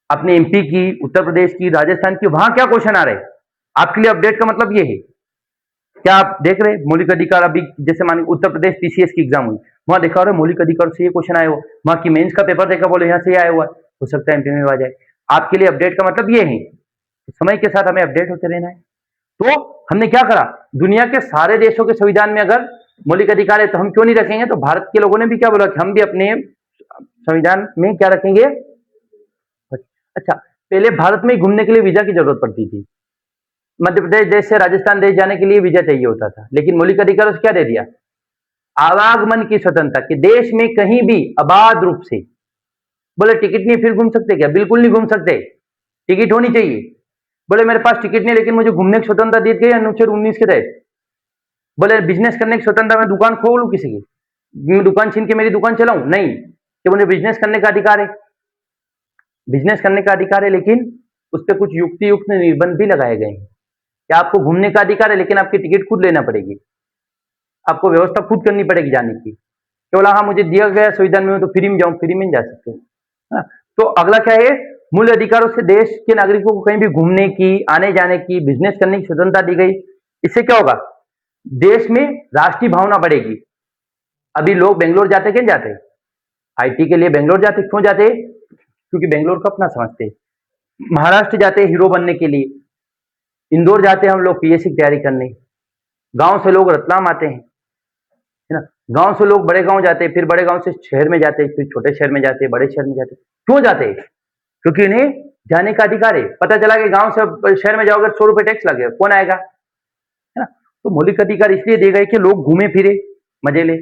अपने MP की, उत्तर प्रदेश की, राजस्थान की, वहां क्या क्वेश्चन आ रहे हैं, आपके लिए अपडेट का मतलब ये है। क्या आप देख रहे हैं मौलिक अधिकार? अभी जैसे मान उत्तर प्रदेश PCS की एग्जाम हुई, वहां देखा हो रहा है मौलिक अधिकार से ये क्वेश्चन आया हुआ, वहां की मेंस का पेपर देखा, बोले यहाँ से आया हुआ, हो सकता है MP में आ जाए। आपके लिए अपडेट का मतलब ये है, समय के साथ हमें अपडेट होते रहना है। तो हमने क्या करा, दुनिया के सारे देशों के संविधान में अगर मौलिक अधिकार है तो हम क्यों नहीं रखेंगे? तो भारत के लोगों ने भी क्या बोला कि हम भी अपने संविधान में क्या रखेंगे? अच्छा, पहले भारत में घूमने के लिए वीजा की जरूरत पड़ती थी। मध्य प्रदेश देश से राजस्थान देश जाने के लिए वीजा चाहिए होता था, लेकिन मौलिक अधिकार क्या दे दिया? आवागमन की स्वतंत्रता, कि देश में कहीं भी अबाध रूप से, बोले टिकट नहीं फिर घूम सकते क्या? बिल्कुल नहीं घूम सकते, टिकट होनी चाहिए। बोले मेरे पास टिकट नहीं लेकिन मुझे घूमने की स्वतंत्रता दी गई अनुच्छेद 19 के तहत। बोले बिजनेस करने की स्वतंत्रता, मैं दुकान खोलूं किसी की, मैं दुकान छीन के मेरी दुकान चलाऊं? नहीं, कि मुझे बिजनेस करने का अधिकार है, बिजनेस करने का अधिकार है, लेकिन उस पर कुछ युक्त निर्बंध भी लगाए गए हैं कि आपको घूमने का अधिकार है लेकिन आपकी टिकट खुद लेना पड़ेगी, आपको व्यवस्था खुद करनी पड़ेगी जाने की। केवल हाँ मुझे दिया गया संविधान में तो फ्री में जाऊं, फ्री में जा सकते हैं। तो अगला क्या है? मूल अधिकारों से देश के नागरिकों को कहीं भी घूमने की, आने जाने की, बिजनेस करने की स्वतंत्रता दी गई। इससे क्या होगा? देश में राष्ट्रीय भावना बढ़ेगी। अभी लोग बेंगलोर जाते क्यों जाते? IT के लिए बेंगलोर जाते। क्यों जाते? क्योंकि बेंगलोर को अपना समझते। महाराष्ट्र जाते हीरो बनने के लिए, इंदौर जाते हम लोग PSC की तैयारी करने, गांव से लोग रतलाम आते हैं, है ना, गांव से लोग बड़े गांव जाते हैं, फिर बड़े गांव से शहर में जाते हैं, फिर छोटे शहर में जाते हैं, बड़े शहर में जाते हैं। क्यों जाते हैं? क्योंकि इन्हें जाने का अधिकार है। पता चला कि गांव से शहर में जाओगे 100 रुपए टैक्स लगेगा, कौन आएगा, है ना। तो मौलिक अधिकार इसलिए दिए गए कि लोग घूमे फिरे, मजे ले,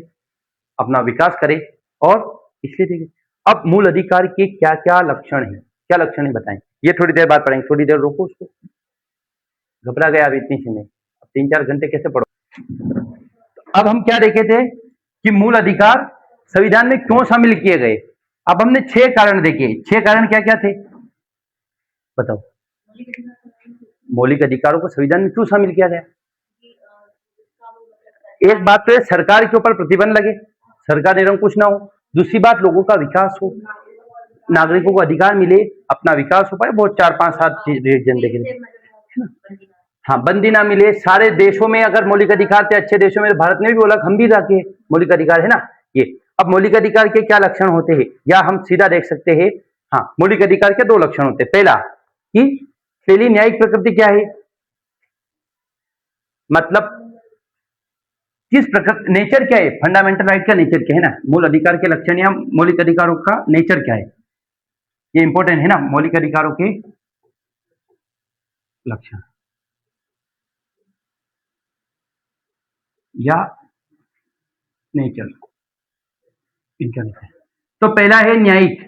अपना विकास करे, और इसलिए दिए गए। अब मूल अधिकार के क्या क्या लक्षण है, क्या लक्षण है बताएं, ये थोड़ी देर बाद पढ़ेंगे। थोड़ी देर रोको उसको, घबरा गया अभी इतनी सी में, 3-4 घंटे कैसे पढ़ो। अब हम क्या देखे थे कि मूल अधिकार संविधान में क्यों शामिल किए गए। अब हमने 6 कारण देखे। 6 कारण क्या क्या थे बताओ। मौलिक अधिकारों को संविधान में क्यों शामिल किया गया। एक बात तो है सरकार के ऊपर प्रतिबंध लगे, सरकार निरंकुश ना हो। दूसरी बात लोगों का विकास हो, नागरिकों को अधिकार मिले, अपना विकास हो पाए। बहुत 4-5-7 रीजन देखे। हाँ, बंदी ना मिले। सारे देशों में अगर मौलिक अधिकार थे, अच्छे देशों में, भारत ने भी बोला हम भी रखे मौलिक अधिकार है ना ये। अब मौलिक अधिकार के क्या लक्षण होते हैं, या हम सीधा देख सकते हैं। हाँ, मौलिक अधिकार के 2 लक्षण होते हैं। पहला कि पहली न्यायिक प्रकृति क्या है, मतलब किस प्रकार, नेचर क्या है, फंडामेंटल राइट का नेचर क्या है ना। मूल अधिकार के लक्षण या मौलिक अधिकारों का नेचर क्या है, ये इंपॉर्टेंट है ना। मौलिक अधिकारों के लक्षण या नेचर, इनका नेचर। तो पहला है न्यायिक।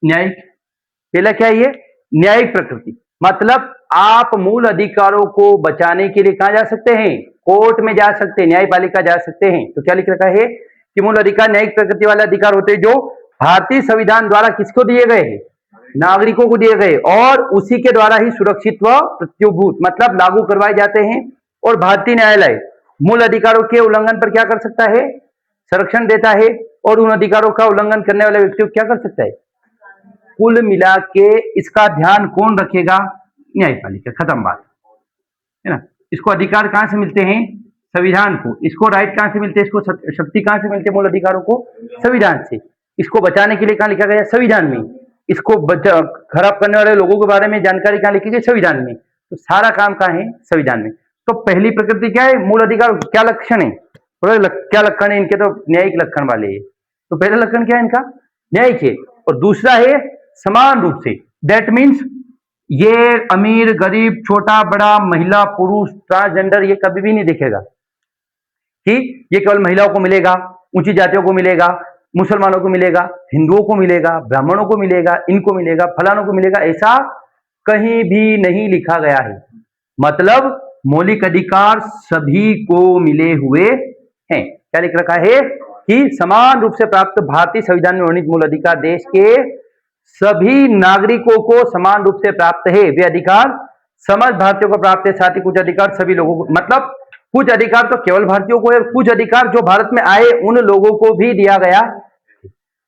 न्यायिक पहला क्या है, ये न्यायिक प्रकृति। मतलब आप मूल अधिकारों को बचाने के लिए कहां जा सकते हैं, कोर्ट में जा सकते हैं, न्यायपालिका जा सकते हैं। तो क्या लिख रखा है कि मूल अधिकार न्यायिक प्रकृति वाले अधिकार होते हैं जो भारतीय संविधान द्वारा किसको दिए गए हैं, नागरिकों को दिए गए, और उसी के द्वारा ही सुरक्षित व प्रत्युभूत मतलब लागू करवाए जाते हैं। और भारतीय न्यायालय मूल अधिकारों के उल्लंघन पर क्या कर सकता है, संरक्षण देता है, और उन अधिकारों का उल्लंघन करने वाले व्यक्ति को क्या कर सकता है। कुल मिला के इसका ध्यान कौन रखेगा, न्यायपालिका। खत्म बात है ना। इसको अधिकार कहां से मिलते हैं, संविधान को। इसको राइट कहां से मिलते हैं, इसको शक्ति कहां से मिलते हैं, मूल अधिकारों को संविधान से। इसको बचाने के लिए कहां लिखा गया, संविधान में। इसको खराब करने वाले लोगों के बारे में जानकारी कहां लिखी गई, संविधान में। तो सारा काम कहां है, संविधान में। तो पहली प्रकृति क्या है, मूल अधिकार। क्या लक्षण है, क्या लक्षण है इनके, तो न्यायिक लक्षण वाले है। तो पहला लक्षण क्या है इनका, न्यायिक है। और दूसरा है समान रूप से। दैट मीन्स ये अमीर गरीब छोटा बड़ा महिला पुरुष ट्रांसजेंडर ये कभी भी नहीं देखेगा कि ये केवल महिलाओं को मिलेगा, ऊंची जातियों को मिलेगा, मुसलमानों को मिलेगा, हिंदुओं को मिलेगा, ब्राह्मणों को मिलेगा, इनको मिलेगा, फलानों को मिलेगा, ऐसा कहीं भी नहीं लिखा गया है। मतलब मौलिक अधिकार सभी को मिले हुए हैं। क्या लिख रखा है कि समान रूप से प्राप्त भारतीय संविधान में वर्णित मूल अधिकार देश के सभी नागरिकों को समान रूप से प्राप्त है। वे अधिकार समस्त भारतीयों को प्राप्त है, साथ ही कुछ अधिकार सभी लोगों को, मतलब कुछ अधिकार तो केवल भारतीयों को है, कुछ अधिकार जो भारत में आए उन लोगों को भी दिया गया।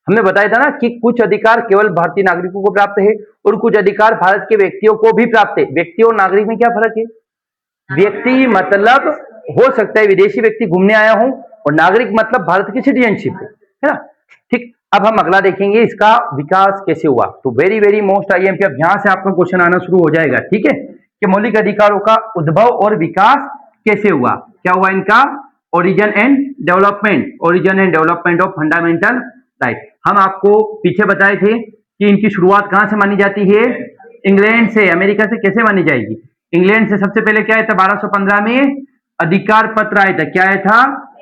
हमने बताया था ना कि कुछ अधिकार केवल भारतीय नागरिकों को प्राप्त है और कुछ अधिकार भारत के व्यक्तियों को भी प्राप्त है। व्यक्ति और नागरिक में क्या फर्क है, व्यक्ति मतलब हो सकता है विदेशी व्यक्ति घूमने आया हूं, और नागरिक मतलब भारत की सिटीजनशिप है ना। ठीक, अब हम अगला देखेंगे इसका विकास कैसे हुआ। तो वेरी वेरी मोस्ट आईएमपी, यहां से आपका क्वेश्चन आना शुरू हो जाएगा। ठीक है, कि मौलिक अधिकारों का उद्भव और विकास कैसे हुआ, क्या हुआ इनका, origin and development, origin and development of fundamental right. हम आपको पीछे बताए थे कि इनकी शुरुआत कहां से मानी जाती है, इंग्लैंड से। अमेरिका से कैसे मानी जाएगी, इंग्लैंड से। सबसे पहले क्या आया था, 1215 में अधिकार पत्र आया था। क्या आया था,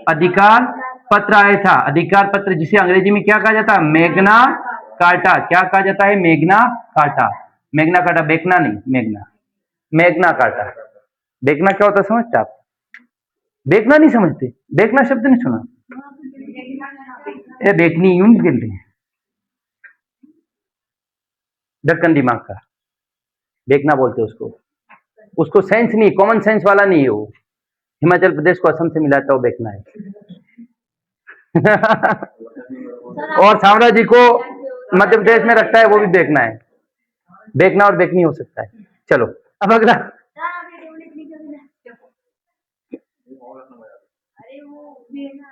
अधिकार पत्र आया था। अधिकार पत्र जिसे अंग्रेजी में क्या कहा जाता है, मैग्ना कार्टा। क्या कहा जाता है, मैग्ना कार्टा। मैग्ना कार्टा, बेकना नहीं, मैग्ना, मैग्ना कार्टा। बेकना क्या होता है समझते आप, बेकना नहीं समझते, बेकना शब्द नहीं सुना, बेकनी यूं नहीं बोलते हैं, ढक्कन दिमाग का, बेकना बोलते उसको। उसको सेंस नहीं, कॉमन सेंस वाला नहीं है वो। हिमाचल प्रदेश को असम से मिलाता है वो बेकना है। और साम्राज्य को मध्य प्रदेश में रखता है वो भी बेकना है। बेकना और बेकनी हो सकता है। चलो अब अगला,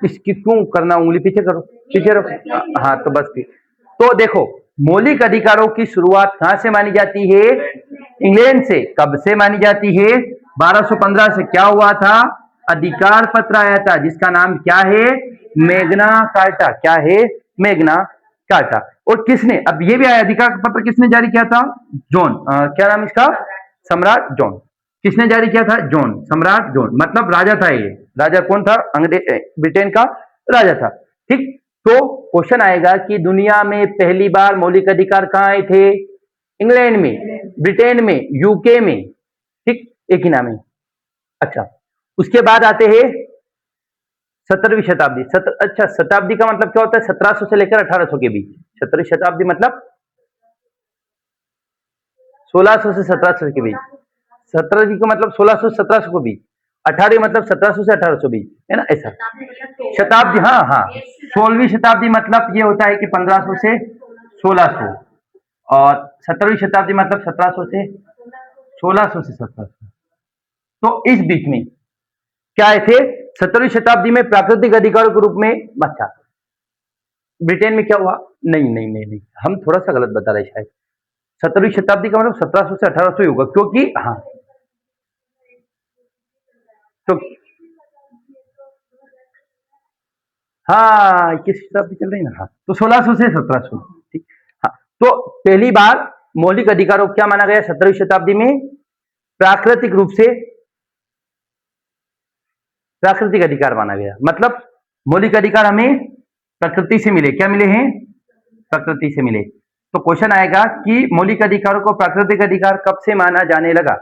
इसकी क्यों करना, उंगली पीछे करो, पीछे रखो, हाँ तो बस ठीक। तो देखो मौलिक अधिकारों की शुरुआत कहां से मानी जाती है, इंग्लैंड से। कब से मानी जाती है, 1215 से। क्या हुआ था, अधिकार पत्र आया था जिसका नाम क्या है, मैग्ना कार्टा। क्या है, मैग्ना कार्टा। और किसने, अब ये भी आया, अधिकार पत्र किसने जारी किया था, जॉन, क्या नाम इसका, सम्राट जॉन। किसने जारी किया था, जॉन, सम्राट जॉन, मतलब राजा था ये। राजा कौन था, अंग्रेज, ब्रिटेन का राजा था। ठीक, तो क्वेश्चन आएगा कि दुनिया में पहली बार मौलिक अधिकार कहां आए थे, इंग्लैंड में, ब्रिटेन में, यूके में। एक ही नाम है। अच्छा, उसके बाद आते हैं 17वीं शताब्दी। अच्छा, शताब्दी का मतलब क्या होता है? 1700 से लेकर 1800 के बीच। 17वीं शताब्दी मतलब 1600 से 1700 के बीच। 17वीं का मतलब 1600 से 1700 के बीच। 18वीं मतलब 1700 से 1800 बीच, है ना? ऐसा शताब्दी, हाँ हाँ। 16वीं शताब्दी मतलब ये होता है कि 1500 से 1600, और 17वीं शताब्दी मतलब 1700 से 1600 से 1700। तो इस बीच में क्या आए थे? 17वीं शताब्दी में प्राकृतिक अधिकारों के रूप में। अच्छा, ब्रिटेन में क्या हुआ? नहीं नहीं नहीं नहीं, हम थोड़ा सा गलत बता रहे शायद। 17वीं शताब्दी का मतलब 1700 से 1800 ही होगा, क्योंकि हाँ, तो हाँ 21 शताब्दी चल रही है ना, हाँ, तो 1600 से 1700, ठीक। हाँ, तो पहली बार मौलिक अधिकारों को क्या माना गया 17वीं शताब्दी में? प्राकृतिक रूप से प्राकृतिक अधिकार माना गया। मतलब मौलिक अधिकार हमें प्रकृति से मिले। क्या मिले हैं? प्रकृति से मिले। तो क्वेश्चन आएगा कि मौलिक अधिकारों को प्राकृतिक अधिकार कब से माना जाने लगा?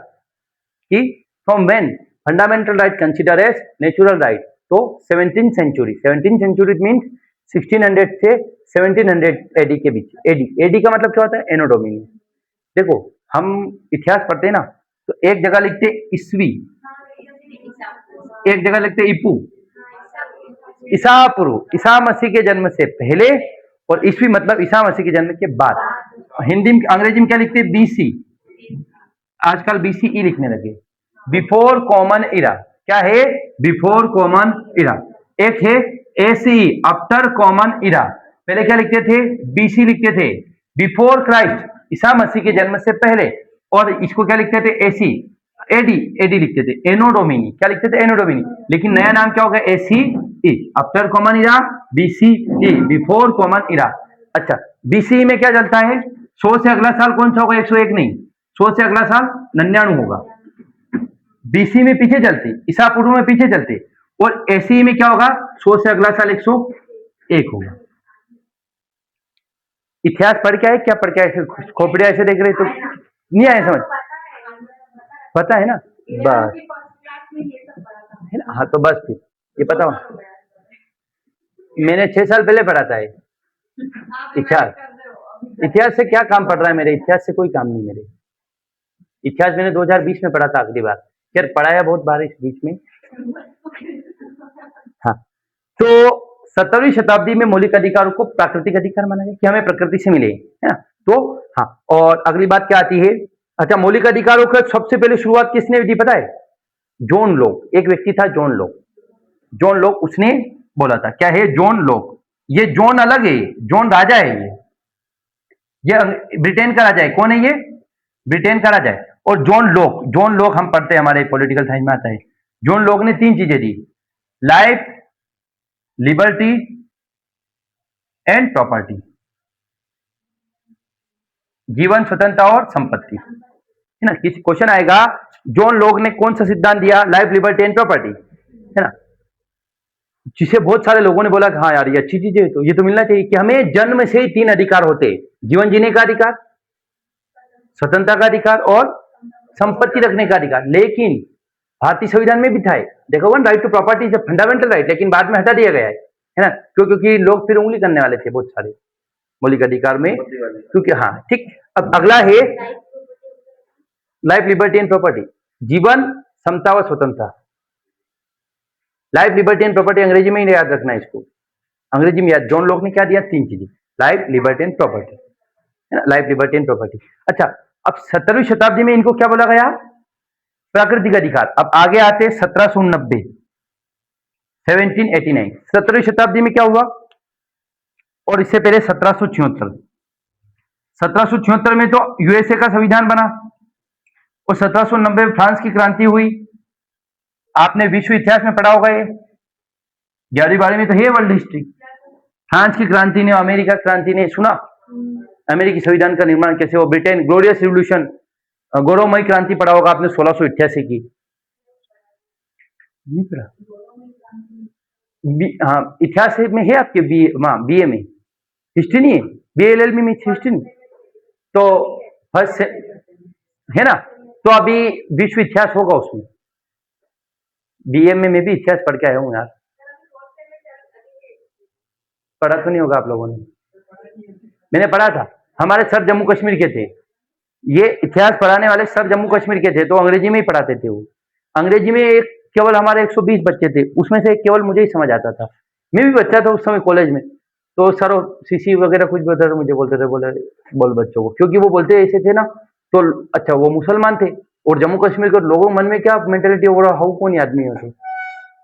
कि from when fundamental right consider as natural right. तो 17th century. 17th century means 1600 से 1700 एडी के बीच। एडी, एडी का मतलब क्या होता है? एनो डोमिनी। देखो, हम इतिहास पढ़ते हैं ना, तो एक जगह लिखते ईस्वी, एक जगह लिखते ईपू, ईसा पूर्व, ईसा मसीह के जन्म से पहले, और ईस्वी मतलब ईसा मसीह के जन्म के बाद। हिंदी में, अंग्रेजी में क्या लिखते? बीसी। आजकल बीसीई लिखने लगे, बिफोर कॉमन इरा। क्या है? बिफोर कॉमन इरा। एक है एसी, आफ्टर कॉमन इरा। पहले क्या लिखते थे? बीसी लिखते थे, बिफोर क्राइस्ट, ईसा मसीह के जन्म से पहले। और इसको क्या लिखते थे? एसी, एडी, एडी लिखते थे। एनो डोमिनी, क्या लिखते थे? एनो डोमिनी। लेकिन नया नाम क्या होगा? एसी ई, आफ्टर कॉमन इरा, बीसी ई, बिफोर कॉमन इरा। अच्छा, बीसी में क्या चलता है? 100 से अगला साल कौन सा होगा? 101 नहीं, 100 से अगला साल 99 होगा। बीसी में पीछे चलते, ईसा पूर्व में पीछे चलते, और एसी में क्या होगा? 100 से अगला साल 101 होगा। इतिहास पढ़ के आए? क्या पढ़ के आए? खोपड़िया ऐसे देख रहे तो नहीं आए समझ? पता है ना? बस, है ना? हाँ, तो बस फिर ये पता हो। मैंने 6 साल पहले पढ़ा था ये इतिहास। इतिहास से क्या काम पढ़ रहा है मेरे? इतिहास से कोई काम नहीं मेरे। इतिहास मैंने 2020 में पढ़ा था आखिरी बार। यार पढ़ाया बहुत बार इस बीच में। हाँ, तो 17वीं शताब्दी में मौलिक अधिकारों को प्राकृतिक अधिकार माना गया कि हमें प्रकृति से मिले, है ना? तो हाँ, और अगली बात क्या आती है? अच्छा, मौलिक अधिकारों का सबसे पहले शुरुआत किसने दी पता है? John Locke. एक व्यक्ति था जॉन लॉक। जॉन लॉक, उसने बोला था। क्या है? John Locke. ये जॉन अलग है, जॉन राजा है। ये ब्रिटेन का राजा है। कौन है ये? ब्रिटेन का राजा है। और जॉन लॉक, जॉन लॉक हम पढ़ते हैं, हमारे पॉलिटिकल साइंस में आता है। जॉन लॉक ने 3 चीजें दी: लाइफ, लिबर्टी एंड प्रॉपर्टी। जीवन, स्वतंत्रता और संपत्ति, है ना? किसी क्वेश्चन आएगा, जॉन लॉक ने कौन सा सिद्धांत दिया? लाइफ, लिबर्टी एंड प्रॉपर्टी, है ना? जिसे बहुत सारे लोगों ने बोला कि हाँ यार ये अच्छी चीज है, तो ये तो मिलना चाहिए कि हमें जन्म से ही 3 अधिकार होते हैं: जीवन जीने का अधिकार, स्वतंत्रता का अधिकार और संपत्ति रखने का अधिकार। लेकिन भारतीय संविधान में भी था, देखो, one right to property is a fundamental right, लेकिन बाद में हटा दिया गया है ना? क्योंकि लोग फिर उंगली करने वाले थे बहुत सारे मौलिक अधिकार में, क्योंकि हाँ, ठीक। अब अगला है लाइफ, लिबर्टी एंड प्रॉपर्टी। जीवन, समता व स्वतंत्रता। लाइफ, लिबर्टी एंड प्रॉपर्टी अंग्रेजी में ही याद रखना है इसको, अंग्रेजी में याद। जॉन लॉक ने क्या दिया? 3 चीजें: लाइफ, लिबर्टी एंड प्रॉपर्टी, है ना? Life, liberty and property. अच्छा, अब 17वीं शताब्दी में इनको क्या बोला गया? प्राकृतिक अधिकार। अब आगे आते 1790, 1789। 17वीं शताब्दी में क्या हुआ? और इससे पहले 1776। 1776 में तो यूएसए का संविधान बना, और 1790 में फ्रांस की क्रांति हुई। आपने विश्व इतिहास में पढ़ा होगा, ये 11वीं 12वीं में तो है वर्ल्ड हिस्ट्री। फ्रांस की क्रांति ने, अमेरिका क्रांति ने, सुना अमेरिकी संविधान का निर्माण कैसे हो? ब्रिटेन ग्लोरियस रिवोल्यूशन, गौरवमयी क्रांति पढ़ा होगा आपने 1688 की, नहीं पढ़ा? हाँ, इतिहास में है आपके बीए में। हिस्ट्री नहीं है? बीए एलएलबी में हिस्ट्री नहीं, तो फर्स्ट है ना? तो अभी विश्व इतिहास होगा उसमें। बीए में मैं भी इतिहास पढ़ के आया हूँ यार। पढ़ा तो नहीं होगा आप लोगों ने, मैंने पढ़ा था। हमारे सर जम्मू कश्मीर के थे, ये इतिहास पढ़ाने वाले सर जम्मू कश्मीर के थे, तो अंग्रेजी में ही पढ़ाते थे वो। अंग्रेजी में एक केवल हमारे 120 बच्चे थे, उसमें से केवल मुझे ही समझ आता था। मैं भी बच्चा था उस समय कॉलेज में, तो सर सीसी वगैरह कुछ भी होता था मुझे बोलते थे, बोले बोल बच्चों को, क्योंकि वो बोलते ऐसे थे ना। तो अच्छा वो मुसलमान थे, और जम्मू कश्मीर के लोगों मन में क्या मेंटेलिटी हो रहा, हाउ कौन आदमी हो,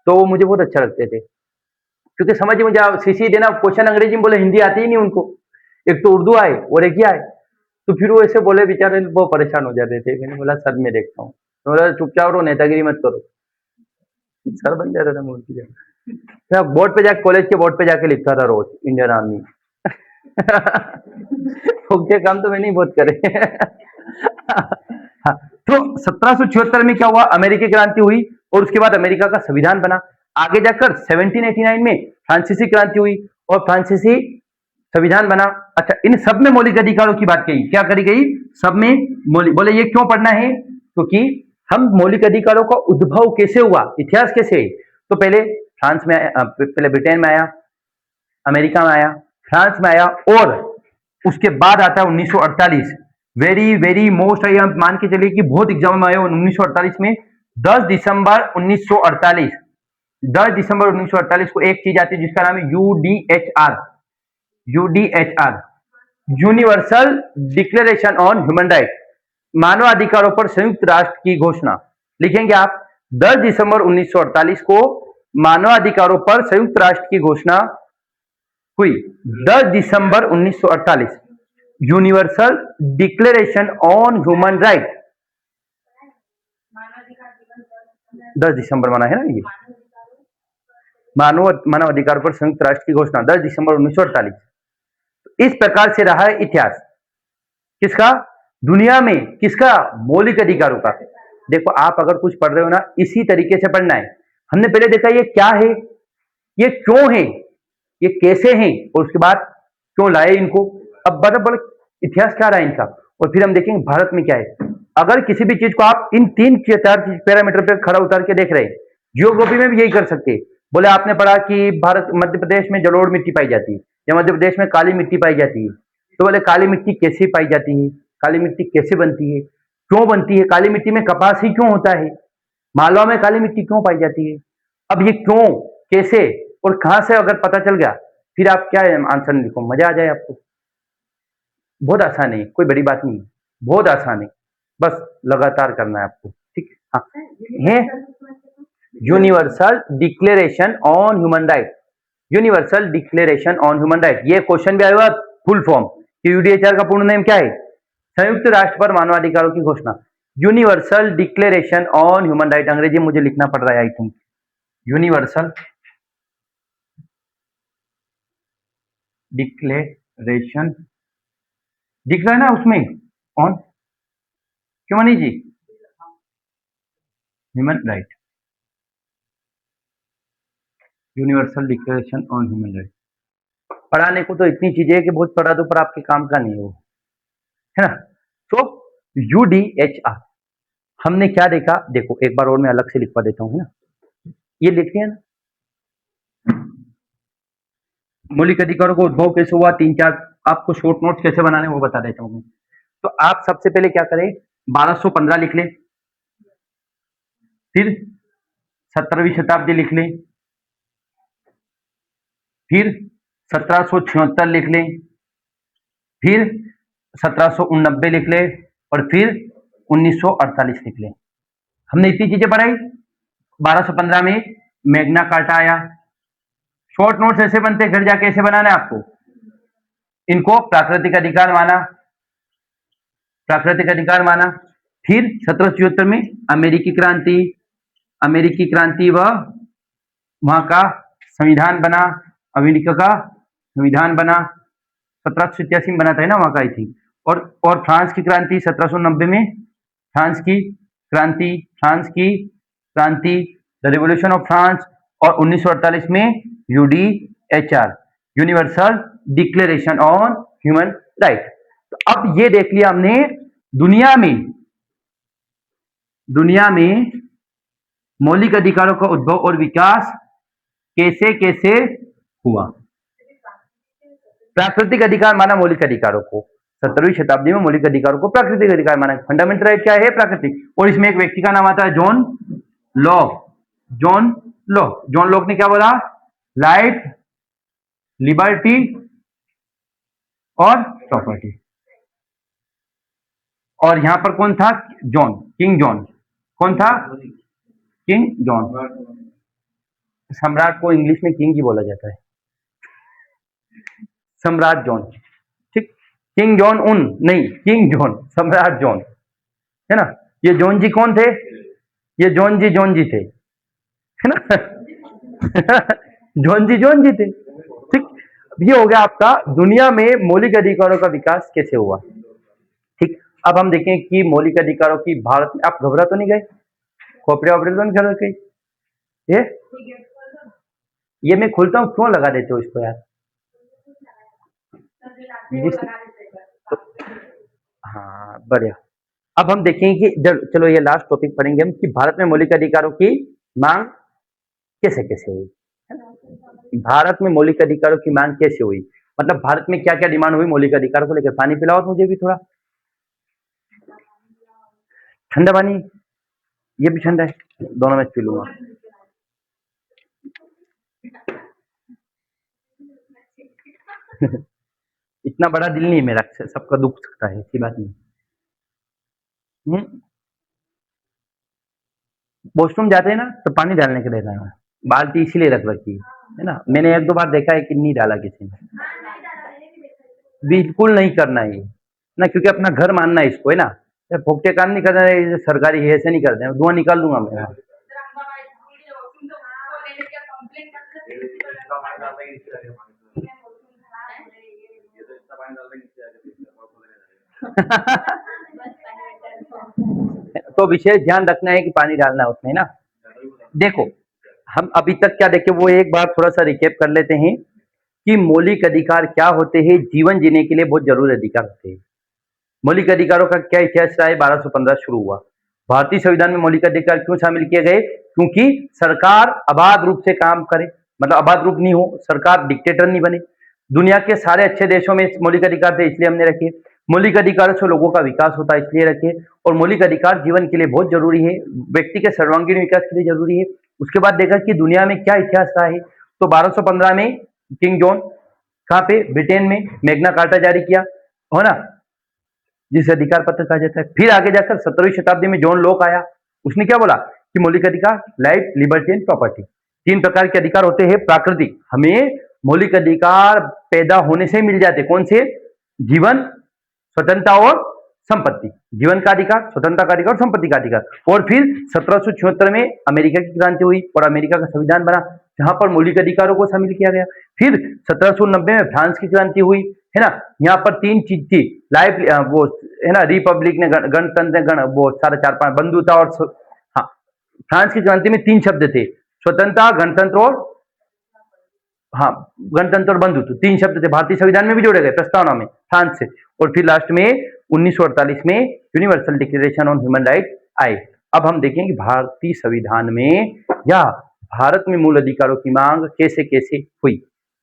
तो वो मुझे बहुत अच्छा लगते थे। क्योंकि समझिए मुझे सीसी देना, क्वेश्चन अंग्रेजी में बोले, हिंदी आती ही नहीं उनको, एक तो उर्दू आए और एक ही आए, तो फिर वो ऐसे बोले, बेचारे वो परेशान हो जाते थे। मैंने बोला सर मैं देखता हूँ, तो बोला चुपचाप रहो, नेतागिरी मत करो। सर बन जाता था मूर्ति जगह। बोर्ड पे जाके, कॉलेज के बोर्ड पे जाके लिखता था रोज इंडियन आर्मी। ओके, काम तो मैंने ही बहुत करे। हाँ, तो 1776 में क्या हुआ, अमेरिकी क्रांति हुई, और उसके बाद अमेरिका का संविधान बना। आगे जाकर 1789 में फ्रांसीसी क्रांति हुई, और फ्रांसीसी संविधान बना। अच्छा, इन सब में मौलिक अधिकारों की बात कही, क्या करी गई, सब में मौलिक। बोले ये क्यों पढ़ना है, क्योंकि हम मौलिक अधिकारों का उद्भव कैसे हुआ, इतिहास कैसे है। तो पहले फ्रांस में आया, पहले ब्रिटेन में आया, अमेरिका में आया, फ्रांस में आया, और उसके बाद आता है 1948। वेरी वेरी मोस्ट, हम मान के चलिए कि बहुत एग्जाम में आए 1948 में। 10 दिसंबर 1948, 10 दिसंबर 1948 को एक चीज आती है जिसका नाम है UDHR. UDHR, universal declaration on human right, मानवाधिकारों पर संयुक्त राष्ट्र की घोषणा। लिखेंगे आप, 10 दिसंबर 1948 को मानवाधिकारों पर संयुक्त राष्ट्र की घोषणा हुई। 10 दिसंबर 1948, universal declaration on human right. 10 दिसंबर माना है ना ये, मानवाधिकार पर संयुक्त राष्ट्र की घोषणा 10 दिसंबर 1948। इस प्रकार से रहा है इतिहास किसका, दुनिया में किसका, मौलिक अधिकारों का। देखो आप अगर कुछ पढ़ रहे हो ना, इसी तरीके से पढ़ना है। हमने पहले देखा ये क्या है, ये क्यों है, ये कैसे हैं, और उसके बाद क्यों लाए इनको। अब बड़ा इतिहास क्या रहा है इनका, और फिर हम देखेंगे भारत में क्या है। अगर किसी भी चीज को आप इन 3-4 पैरामीटर पे खड़ा उतार के देख रहे हैं, जियोग्राफी में भी यही कर सकते हैं। बोले आपने पढ़ा कि भारत, मध्य प्रदेश में जलोढ़ मिट्टी पाई जाती है, या मध्य प्रदेश में काली मिट्टी पाई जाती है, तो बोले काली मिट्टी कैसे पाई जाती है, काली मिट्टी कैसे बनती है, क्यों बनती है, काली मिट्टी में कपास ही क्यों होता है, मालवा में काली मिट्टी क्यों पाई जाती है। अब ये क्यों, कैसे और कहां से अगर पता चल गया, फिर आप क्या आंसर लिखो, मजा आ जाए आपको। बहुत आसान है, कोई बड़ी बात नहीं, बहुत आसान है, बस लगातार करना है आपको, ठीक हाँ है। Universal declaration on human right, universal declaration on human right, ये क्वेश्चन भी आया हुआ फुल फॉर्म कि यूडीएचआर का पूर्ण नेम क्या है, संयुक्त राष्ट्र पर मानवाधिकारों की घोषणा। Universal declaration on human right, अंग्रेजी मुझे लिखना पड़ रहा है आई थिंक, यूनिवर्सल डिक्लेरेशन, दिख रहा है ना उसमें ऑन, क्यों Manish ji, human right, universal declaration on human right. पढ़ाने को तो इतनी चीजें है कि बहुत पढ़ा दो पर आपके काम का नहीं हो, है ना। तो यूडीएचआर हमने क्या देखा, देखो एक बार और मैं अलग से लिखवा देता हूं, है ना, ये लिख लिया ना। मौलिक अधिकारों का उद्भव कैसे हुआ, 3-4 आपको शॉर्ट नोट्स कैसे बनाने वो बता देता हूं। तो आप सबसे पहले क्या करें, 1215 लिख लें, फिर 17वीं शताब्दी लिख लें, फिर 1776 लिख लें, फिर 1789 लिख लें, और फिर 1948 लिख लें। हमने इतनी चीजें पढ़ाई। 1215 में मैग्ना कार्टा आया। शॉर्ट नोट्स ऐसे बनते, घर जाके ऐसे बनाना है आपको। इनको प्राकृतिक अधिकार माना, प्राकृतिक अधिकार माना। फिर 1774 में अमेरिकी क्रांति, अमेरिकी क्रांति व वहां का संविधान बना, अमेरिका का संविधान बना, 1787 में बना था ना वहां का आई थी। और फ्रांस की क्रांति 1790 में, फ्रांस की क्रांति, फ्रांस की क्रांति, द रिवोल्यूशन ऑफ फ्रांस, और 1948 में UDHR, universal declaration on human right. तो अब ये देख लिया हमने दुनिया में दुनिया में मौलिक अधिकारों का उद्भव और विकास कैसे कैसे हुआ। प्राकृतिक अधिकार माना मौलिक अधिकारों को, 17वीं शताब्दी में मौलिक अधिकारों को प्राकृतिक अधिकार माना। फंडामेंटल राइट क्या है? प्राकृतिक। और इसमें एक व्यक्ति का नाम आता है John Locke. John Locke, John Locke ने क्या बोला? लाइफ, लिबर्टी और प्रॉपर्टी। और यहां पर कौन था? John, king John. कौन था? King John. सम्राट को इंग्लिश में किंग ही बोला जाता है, सम्राट जॉन। ठीक, किंग जॉन उन नहीं, किंग जॉन, सम्राट जॉन, है ना। ये जॉन जी कौन थे? ये जॉन जी थे, है ना। जॉन जी थे। ठीक, ये हो गया आपका दुनिया में मौलिक अधिकारों का विकास कैसे हुआ। ठीक, अब हम देखें कि मौलिक अधिकारों की भारत में, आप घबरा तो नहीं गए? खोपड़े वोपड़े तो नहीं खड़े गए? ये मैं खोलता हूँ, क्यों लगा देते हो इसको यार? हाँ, बढ़िया। अब हम देखेंगे कि चलो ये लास्ट टॉपिक पढ़ेंगे हम कि भारत में मौलिक अधिकारों की मांग कैसे कैसे हुई। भारत में मौलिक अधिकारों की मांग कैसे हुई, मतलब भारत में क्या क्या डिमांड हुई मौलिक अधिकारों को लेकर। पानी पिलाओ मुझे भी थोड़ा, ठंडा पानी, ये भी ठंडा है, दोनों में पी लूंगा। इतना बड़ा दिल नहीं मेरा, सबका दुख सकता है, ऐसी बात नहीं। वॉशरूम जाते हैं ना तो पानी डालने के लिए रहना है, बाल्टी इसीलिए रख रखी है ना। मैंने एक दो बार देखा है कि नहीं डाला किसी ने, बिल्कुल नहीं करना है ना, क्योंकि अपना घर मानना है इसको, है ना। फोकटे काम नहीं करना है, सरकारी है ऐसे नहीं करते हैं। धुआं निकाल दूंगा मैं। तो विशेष ध्यान रखना है कि पानी डालना है उसमें ना। देखो हम अभी तक क्या देखे वो एक बार थोड़ा सा रिकेप कर लेते हैं कि मौलिक अधिकार क्या होते हैं। जीवन जीने के लिए बहुत जरूरी अधिकार होते हैं। मौलिक अधिकारों का क्या इतिहास रहा है? 1215 शुरू हुआ। भारतीय संविधान में मौलिक अधिकार क्यों शामिल किए गए? क्योंकि सरकार अबाध रूप से काम करे, मतलब अबाध रूप नहीं हो, सरकार डिक्टेटर नहीं बने। दुनिया के सारे अच्छे देशों में मौलिक अधिकार थे, इसलिए हमने रखे। मौलिक अधिकारों से लोगों का विकास होता है, इसलिए रखे। और मौलिक अधिकार जीवन के लिए बहुत जरूरी है, व्यक्ति के सर्वांगीण विकास के लिए जरूरी है। उसके बाद देखा कि दुनिया में क्या इतिहास रहा है। तो 1215 में किंग जॉन कहाँ पे? ब्रिटेन में मैग्ना कार्टा जारी किया, हो ना, जिसे अधिकार पत्र कहा जाता है। फिर आगे जाकर 17वीं शताब्दी में जॉन लॉक आया। उसने क्या बोला कि मौलिक अधिकार लाइफ, लिबर्टी एंड प्रॉपर्टी, 3 प्रकार के अधिकार होते हैं प्राकृतिक। हमें मौलिक अधिकार पैदा होने से मिल जाते। कौन से? जीवन, स्वतंत्रता और संपत्ति। जीवन का अधिकार, स्वतंत्रता का अधिकार और संपत्ति का अधिकार। और फिर 1776 में अमेरिका की क्रांति हुई और अमेरिका का संविधान बना, जहां पर मौलिक अधिकारों को शामिल किया गया। फिर 1790 में फ्रांस की क्रांति हुई, है ना। यहाँ पर 3 चीज थी, लाइफ, वो है ना, रिपब्लिक ने, गणतंत्र, वो सारा 4-5 बंधुता और हाँ, फ्रांस की क्रांति में 3 शब्द थे, स्वतंत्रता, गणतंत्र और हाँ, गणतंत्र और बंधुत्व, 3 शब्द थे। भारतीय संविधान में भी जोड़े गए प्रस्तावना में फ्रांस से। और फिर लास्ट में 1948 में universal declaration on human right आए। अब हम देखेंगे भारतीय संविधान में या भारत में मूल अधिकारों की मांग कैसे कैसे हुई।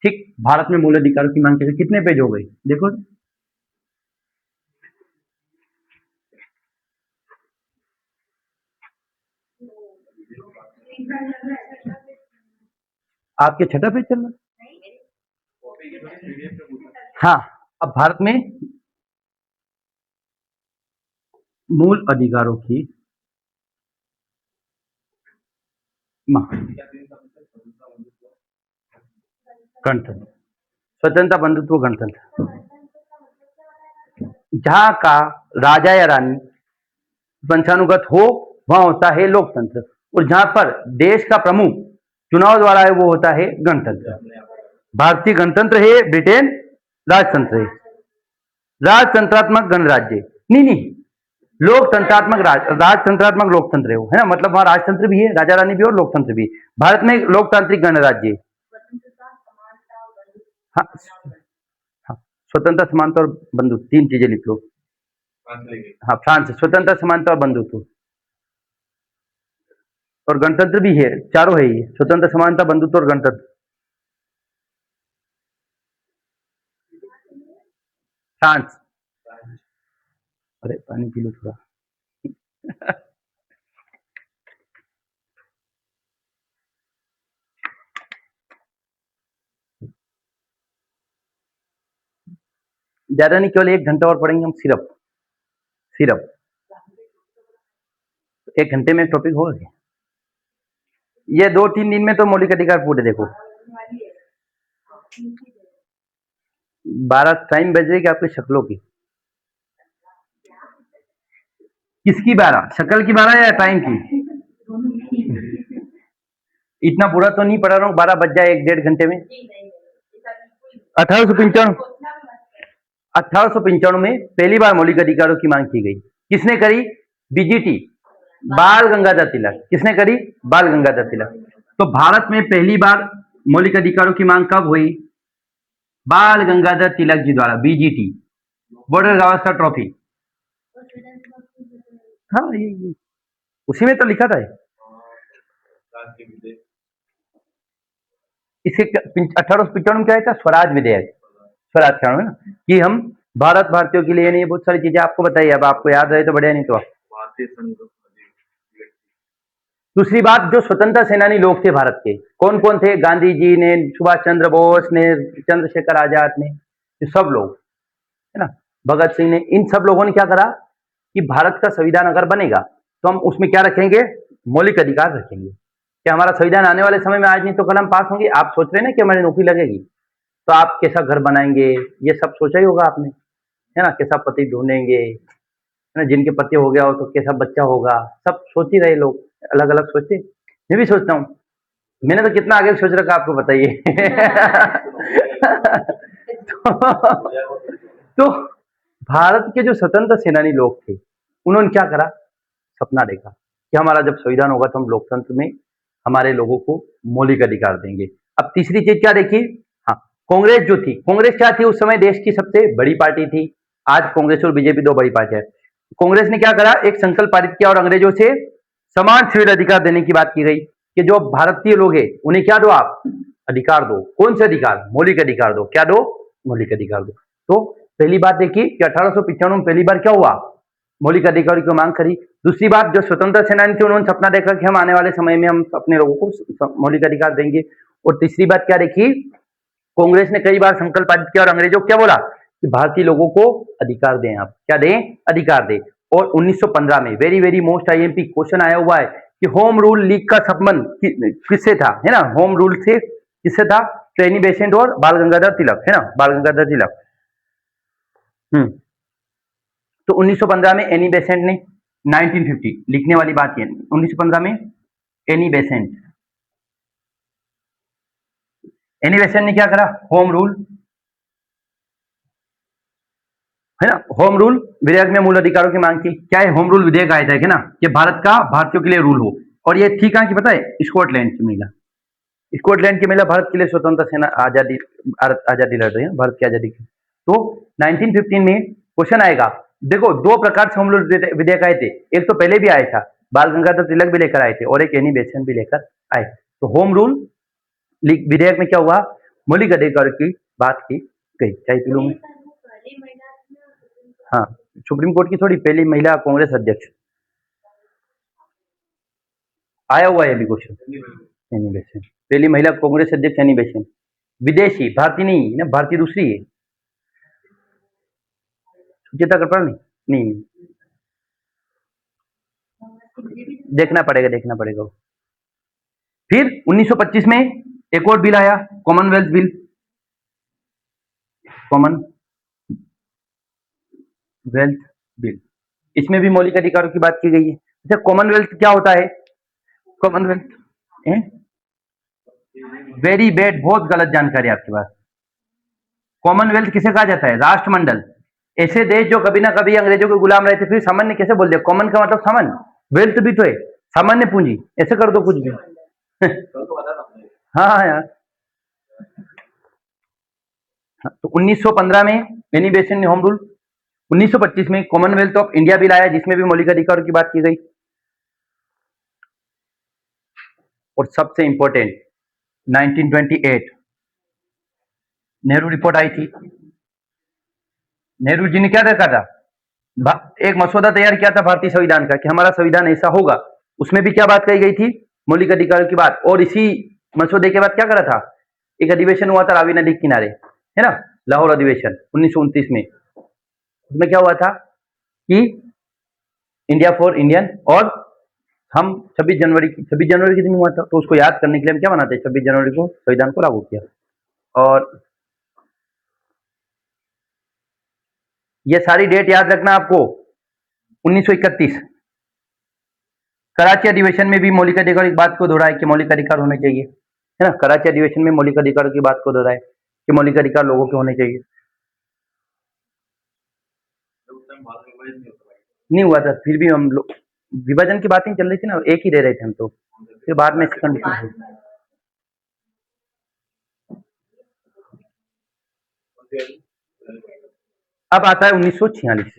ठीक, भारत में मूल अधिकारों की मांग कैसे, कितने पेज हो गई देखो। आपके 6ठा पेज चल रहा? हाँ, अब भारत में मूल अधिकारों की गणतंत्र, स्वतंत्रता, बंधुत्व, गणतंत्र। जहां का राजा या रानी वंशानुगत हो वहां होता है लोकतंत्र, और जहां पर देश का प्रमुख चुनाव द्वारा है वो होता है गणतंत्र। भारतीय गणतंत्र है, ब्रिटेन राजतंत्र है। राजतंत्रात्मक गणराज्य नहीं, लोकतंत्रात्मक राजतंत्रात्मक लोकतंत्र है वो, है ना। मतलब वहां राजतंत्र भी है, राजा रानी भी और लोकतंत्र भी। भारत में लोकतांत्रिक गणराज्य। हाँ हाँ, स्वतंत्रता, समानता और बंधुत्व, 3 चीजें लिख लो। हाँ, फ्रांस, स्वतंत्रता, समानता और बंधुत्व। और गणतंत्र भी है, चारों है ये, स्वतंत्र, समानता, बंधुत्व और गणतंत्र। फ्रांस। अरे पानी पी लो थोड़ा। ज्यादा नहीं, केवल 1 घंटा और पढ़ेंगे हम सिर्फ, सिर्फ 1 घंटे में एक टॉपिक हो गया। ये 2-3 दिन में तो मौलिक अधिकार पूरे, देखो 12 टाइम बज रही आपकी शक्लों की। किसकी 12? शक्ल की 12 या टाइम की? इतना पूरा तो नहीं पढ़ा रहा हूँ, 12 बज जाए 1-1.5 घंटे में। 1895 में पहली बार मौलिक अधिकारों की मांग की गई। किसने करी? बीजीटी, बाल गंगाधर तिलक। किसने करी? बाल गंगाधर तिलक। तो भारत में पहली बार मौलिक अधिकारों की मांग कब हुई? बाल गंगाधर तिलक जी द्वारा, बीजीटी, बॉर्डर गावस्कर ट्रॉफी। हाँ, ये उसी में तो लिखा था। इसे 1895 में क्या था? स्वराज विधेयक, स्वराज कानून है ना, कि हम भारत भारतीयों के लिए नहीं, बहुत सारी चीजें आपको बताइए। अब आपको याद रहे तो बढ़िया, नहीं तो दूसरी बात, जो स्वतंत्रता सेनानी लोग थे भारत के, कौन कौन थे? गांधी जी ने, सुभाष चंद्र बोस ने, चंद्रशेखर आजाद ने, ये सब लोग है ना, भगत सिंह ने, इन सब लोगों ने क्या करा कि भारत का संविधान अगर बनेगा तो हम उसमें क्या रखेंगे? मौलिक अधिकार रखेंगे। क्या हमारा संविधान आने वाले समय में आज नहीं तो कल हम पास होंगे? आप सोच रहे हैं ना कि हमारी नौकरी लगेगी, तो आप कैसा घर बनाएंगे, ये सब सोचा ही होगा आपने, है ना, कैसा पति ढूंढेंगे, है ना, जिनके पति हो गया हो तो कैसा बच्चा होगा, सब सोच ही रहे लोग, अलग अलग सोचते। मैं भी सोचता हूँ, मैंने तो कितना आगे सोच रखा आपको बताइए। तो भारत के जो स्वतंत्र सेनानी लोग थे, उन्होंने क्या करा? सपना देखा कि हमारा जब संविधान होगा तो हम लोकतंत्र में हमारे लोगों को मौलिक अधिकार देंगे। अब तीसरी चीज क्या देखी? हाँ, कांग्रेस जो थी, कांग्रेस क्या थी? उस समय देश की सबसे बड़ी पार्टी थी। आज कांग्रेस और बीजेपी दो बड़ी पार्टी है। कांग्रेस ने क्या करा? एक संकल्प पारित किया और अंग्रेजों से समान सिविल अधिकार देने की बात की गई कि जो भारतीय लोग हैं उन्हें क्या दो? आप अधिकार दो। कौन से अधिकार? मौलिक अधिकार दो। क्या दो? मौलिक अधिकार दो। तो पहली बात देखी कि 1895 में पहली बार क्या हुआ? मौलिक अधिकारों की मांग करी। दूसरी बात, जो स्वतंत्र सेनानी थे उन्होंने सपना देखा कि हम आने वाले समय में हम अपने लोगों को मौलिक अधिकार देंगे। और तीसरी बात क्या देखी? कांग्रेस ने कई बार संकल्प पारित किया और अंग्रेजों को क्या बोला कि भारतीय लोगों को अधिकार दें। आप क्या दें? अधिकार दें। और 1915 में very very most IMP question आया हुआ है कि होम रूल लीग का संबंध किससे था, है ना? होम रूल से किससे था? तो एनी बेसेंट और बाल गंगाधर तिलक, है ना, बाल गंगाधर तिलक। तो 1915 में एनी बेसेंट ने, 1950 लिखने वाली बात है, 1915 में एनी बेसेंट, एनी बेसेंट ने क्या करा? होम रूल, है ना, होम रूल विधेयक में मूल अधिकारों की मांग की। क्या है? होम रूल विधेयक आया था, है ना, कि भारत का भारतीयों के लिए रूल हो। और ये थी कहां की पता है? स्कॉटलैंड की महिला। स्कॉटलैंड की महिला भारत के लिए स्वतंत्र सेना आजादी आजादी लड़ रही है, भारत की आजादी की। तो 1915 में क्वेश्चन आएगा। देखो, दो प्रकार से होम रूल विधेयक आए थे। एक तो पहले भी आया था, बाल गंगाधर तिलक भी लेकर आए थे, और एक एनी बेसेंट भी लेकर आए। तो होम रूल विधेयक में क्या हुआ? मौलिक अधिकार की बात की गई। चाय पी लूंगी। हाँ, सुप्रीम कोर्ट की थोड़ी पहली महिला कांग्रेस अध्यक्ष। आया हुआ है अभी क्वेश्चन, एनी बेसेंट पहली महिला कांग्रेस अध्यक्ष, एनी बेसेंट। विदेशी, भारतीय नहीं ना, भारतीय दूसरी है, सुचेता करपाल नहीं, नहीं। देखना पड़ेगा, देखना पड़ेगा। फिर 1925 में एक और बिल आया, कॉमनवेल्थ बिल, कॉमनवेल्थ बिल। इसमें भी मौलिक अधिकारों की बात की गई है। अच्छा, कॉमनवेल्थ क्या होता है? कॉमनवेल्थ वेरी बैड, बहुत गलत जानकारी आपके पास। कॉमनवेल्थ किसे कहा जाता है? राष्ट्रमंडल। ऐसे देश जो कभी ना कभी अंग्रेजों के गुलाम रहे थे, फिर सामान्य कैसे बोल दिया? कॉमन का मतलब सामान्य, वेल्थ भी तो है, सामान्य पूंजी, ऐसे कर दो कुछ भी। हाँ हाँ यार। तो 1915 में एनी बेसेंट ने होम रूल, 1925 में कॉमनवेल्थ ऑफ इंडिया बिल आया जिसमें भी मौलिक अधिकारों की बात की गई। और सबसे इंपॉर्टेंट 1928 नेहरू रिपोर्ट आई थी। नेहरू जी ने क्या देखा था, एक मसौदा तैयार किया था भारतीय संविधान का कि हमारा संविधान ऐसा होगा। उसमें भी क्या बात कही गई थी, मौलिक अधिकारों की बात। और इसी मसौदे के बाद क्या करा था, एक अधिवेशन हुआ था रावी नदी के किनारे, है ना, लाहौर अधिवेशन 1929 में। उसमें क्या हुआ था कि इंडिया फॉर इंडियन, और हम 26 जनवरी के दिन हुआ था, तो उसको याद करने के लिए हम क्या बनाते हैं, 26 जनवरी को संविधान को लागू किया। और ये सारी डेट याद रखना आपको। 1931 कराची अधिवेशन में भी मौलिक अधिकार की बात को दोहराए कि मौलिक अधिकार होने चाहिए, है ना। कराची अधिवेशन में मौलिक अधिकारों की बात को दोहराए कि मौलिक अधिकार लोगों के होने चाहिए। नहीं हुआ था, फिर भी हम लोग विभाजन की बातें चल रही थी ना, एक ही रह रहे थे हम तो, फिर बाद में इसकी कंडीशन हुई। अब आता है 1946।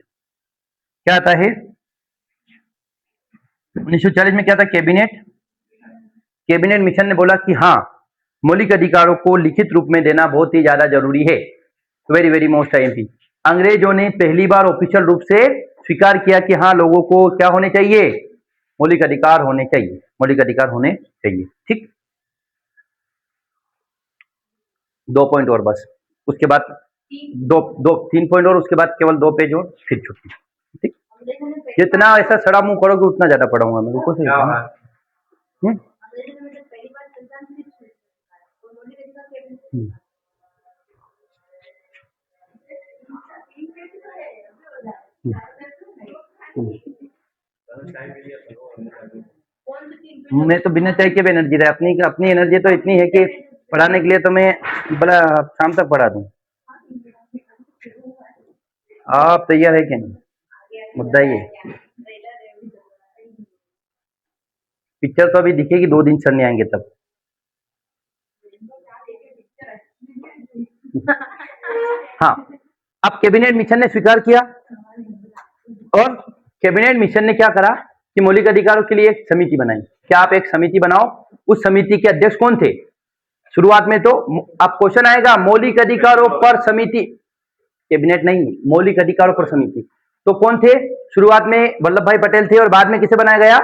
क्या आता है 1940 में, क्या था, कैबिनेट मिशन ने बोला कि हाँ, मौलिक अधिकारों को लिखित रूप में देना बहुत ही ज्यादा जरूरी है। Very very most IMP. अंग्रेजों ने पहली बार ऑफिशियल रूप से स्वीकार किया कि हाँ, लोगों को क्या होने चाहिए, मौलिक अधिकार होने चाहिए, मौलिक अधिकार होने चाहिए। ठीक, 2 पॉइंट और बस, उसके बाद दो दो 3 पॉइंट और, उसके बाद केवल 2 पेज और, फिर छुट्टी। ठीक, जितना ऐसा सड़ा मुंह करोगे उतना ज्यादा पढ़ाऊंगा मैं, रुको सही। हम्म। मैं तो बिना चाय के भी एनर्जी रहे, अपनी अपनी एनर्जी तो इतनी है कि पढ़ाने के लिए तो मैं बड़ा शाम तक पढ़ा दूं। आप तैयार है क्या नहीं, मुद्दा ये, पिक्चर तो अभी दिखेगी 2 दिन सर नहीं आएंगे तब। हाँ, अब कैबिनेट मिशन ने स्वीकार किया, और कैबिनेट मिशन ने क्या करा कि मौलिक अधिकारों के लिए एक समिति बनाई। क्या आप एक समिति बनाओ, उस समिति के अध्यक्ष कौन थे, शुरुआत में तो अब क्वेश्चन आएगा मौलिक अधिकारों पर समिति, कैबिनेट नहीं, मौलिक अधिकारों पर समिति, तो कौन थे, शुरुआत में वल्लभ भाई पटेल थे, और बाद में किसे बनाया गया,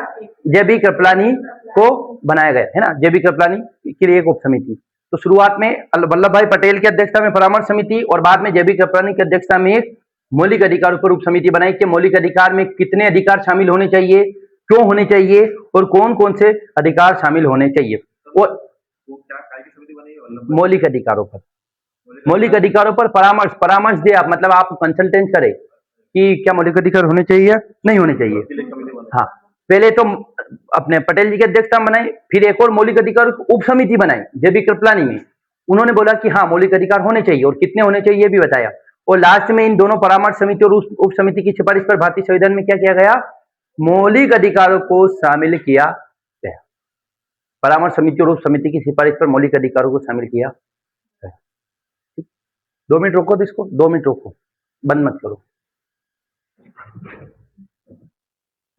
जेबी कृपलानी को बनाया गया, है ना, जेबी कृपलानी के लिए एक उप समिति। तो शुरुआत में वल्लभ भाई पटेल की अध्यक्षता में परामर्श समिति, और बाद में जेबी कृपलानी की अध्यक्षता में एक मौलिक अधिकारों पर उप समिति बनाई कि मौलिक अधिकार में कितने अधिकार शामिल होने चाहिए, क्यों होने चाहिए, और कौन कौन से अधिकार शामिल होने चाहिए। और मौलिक अधिकारों पर, मौलिक अधिकारों पर परामर्श दे आप, मतलब आप कंसल्टेंट करें कि क्या मौलिक अधिकार होने चाहिए, नहीं होने चाहिए। हाँ, पहले तो अपने पटेल जी की अध्यक्षता में बनाई, फिर एक और मौलिक अधिकार उप समिति बनाई जेबी कृपलानी में, उन्होंने बोला कि हाँ, मौलिक अधिकार होने चाहिए और कितने होने चाहिए ये भी बताया। और लास्ट में इन दोनों परामर्श समिति और उप समिति की सिफारिश पर भारतीय संविधान में क्या किया गया, मौलिक अधिकारों को शामिल किया गया। परामर्श समिति और उप समिति की सिफारिश पर मौलिक अधिकारों को शामिल किया गया। 2 मिनट रोको तो इसको, 2 मिनट रोको, बंद मत करो।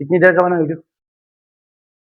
कितनी देर का बना वीडियो।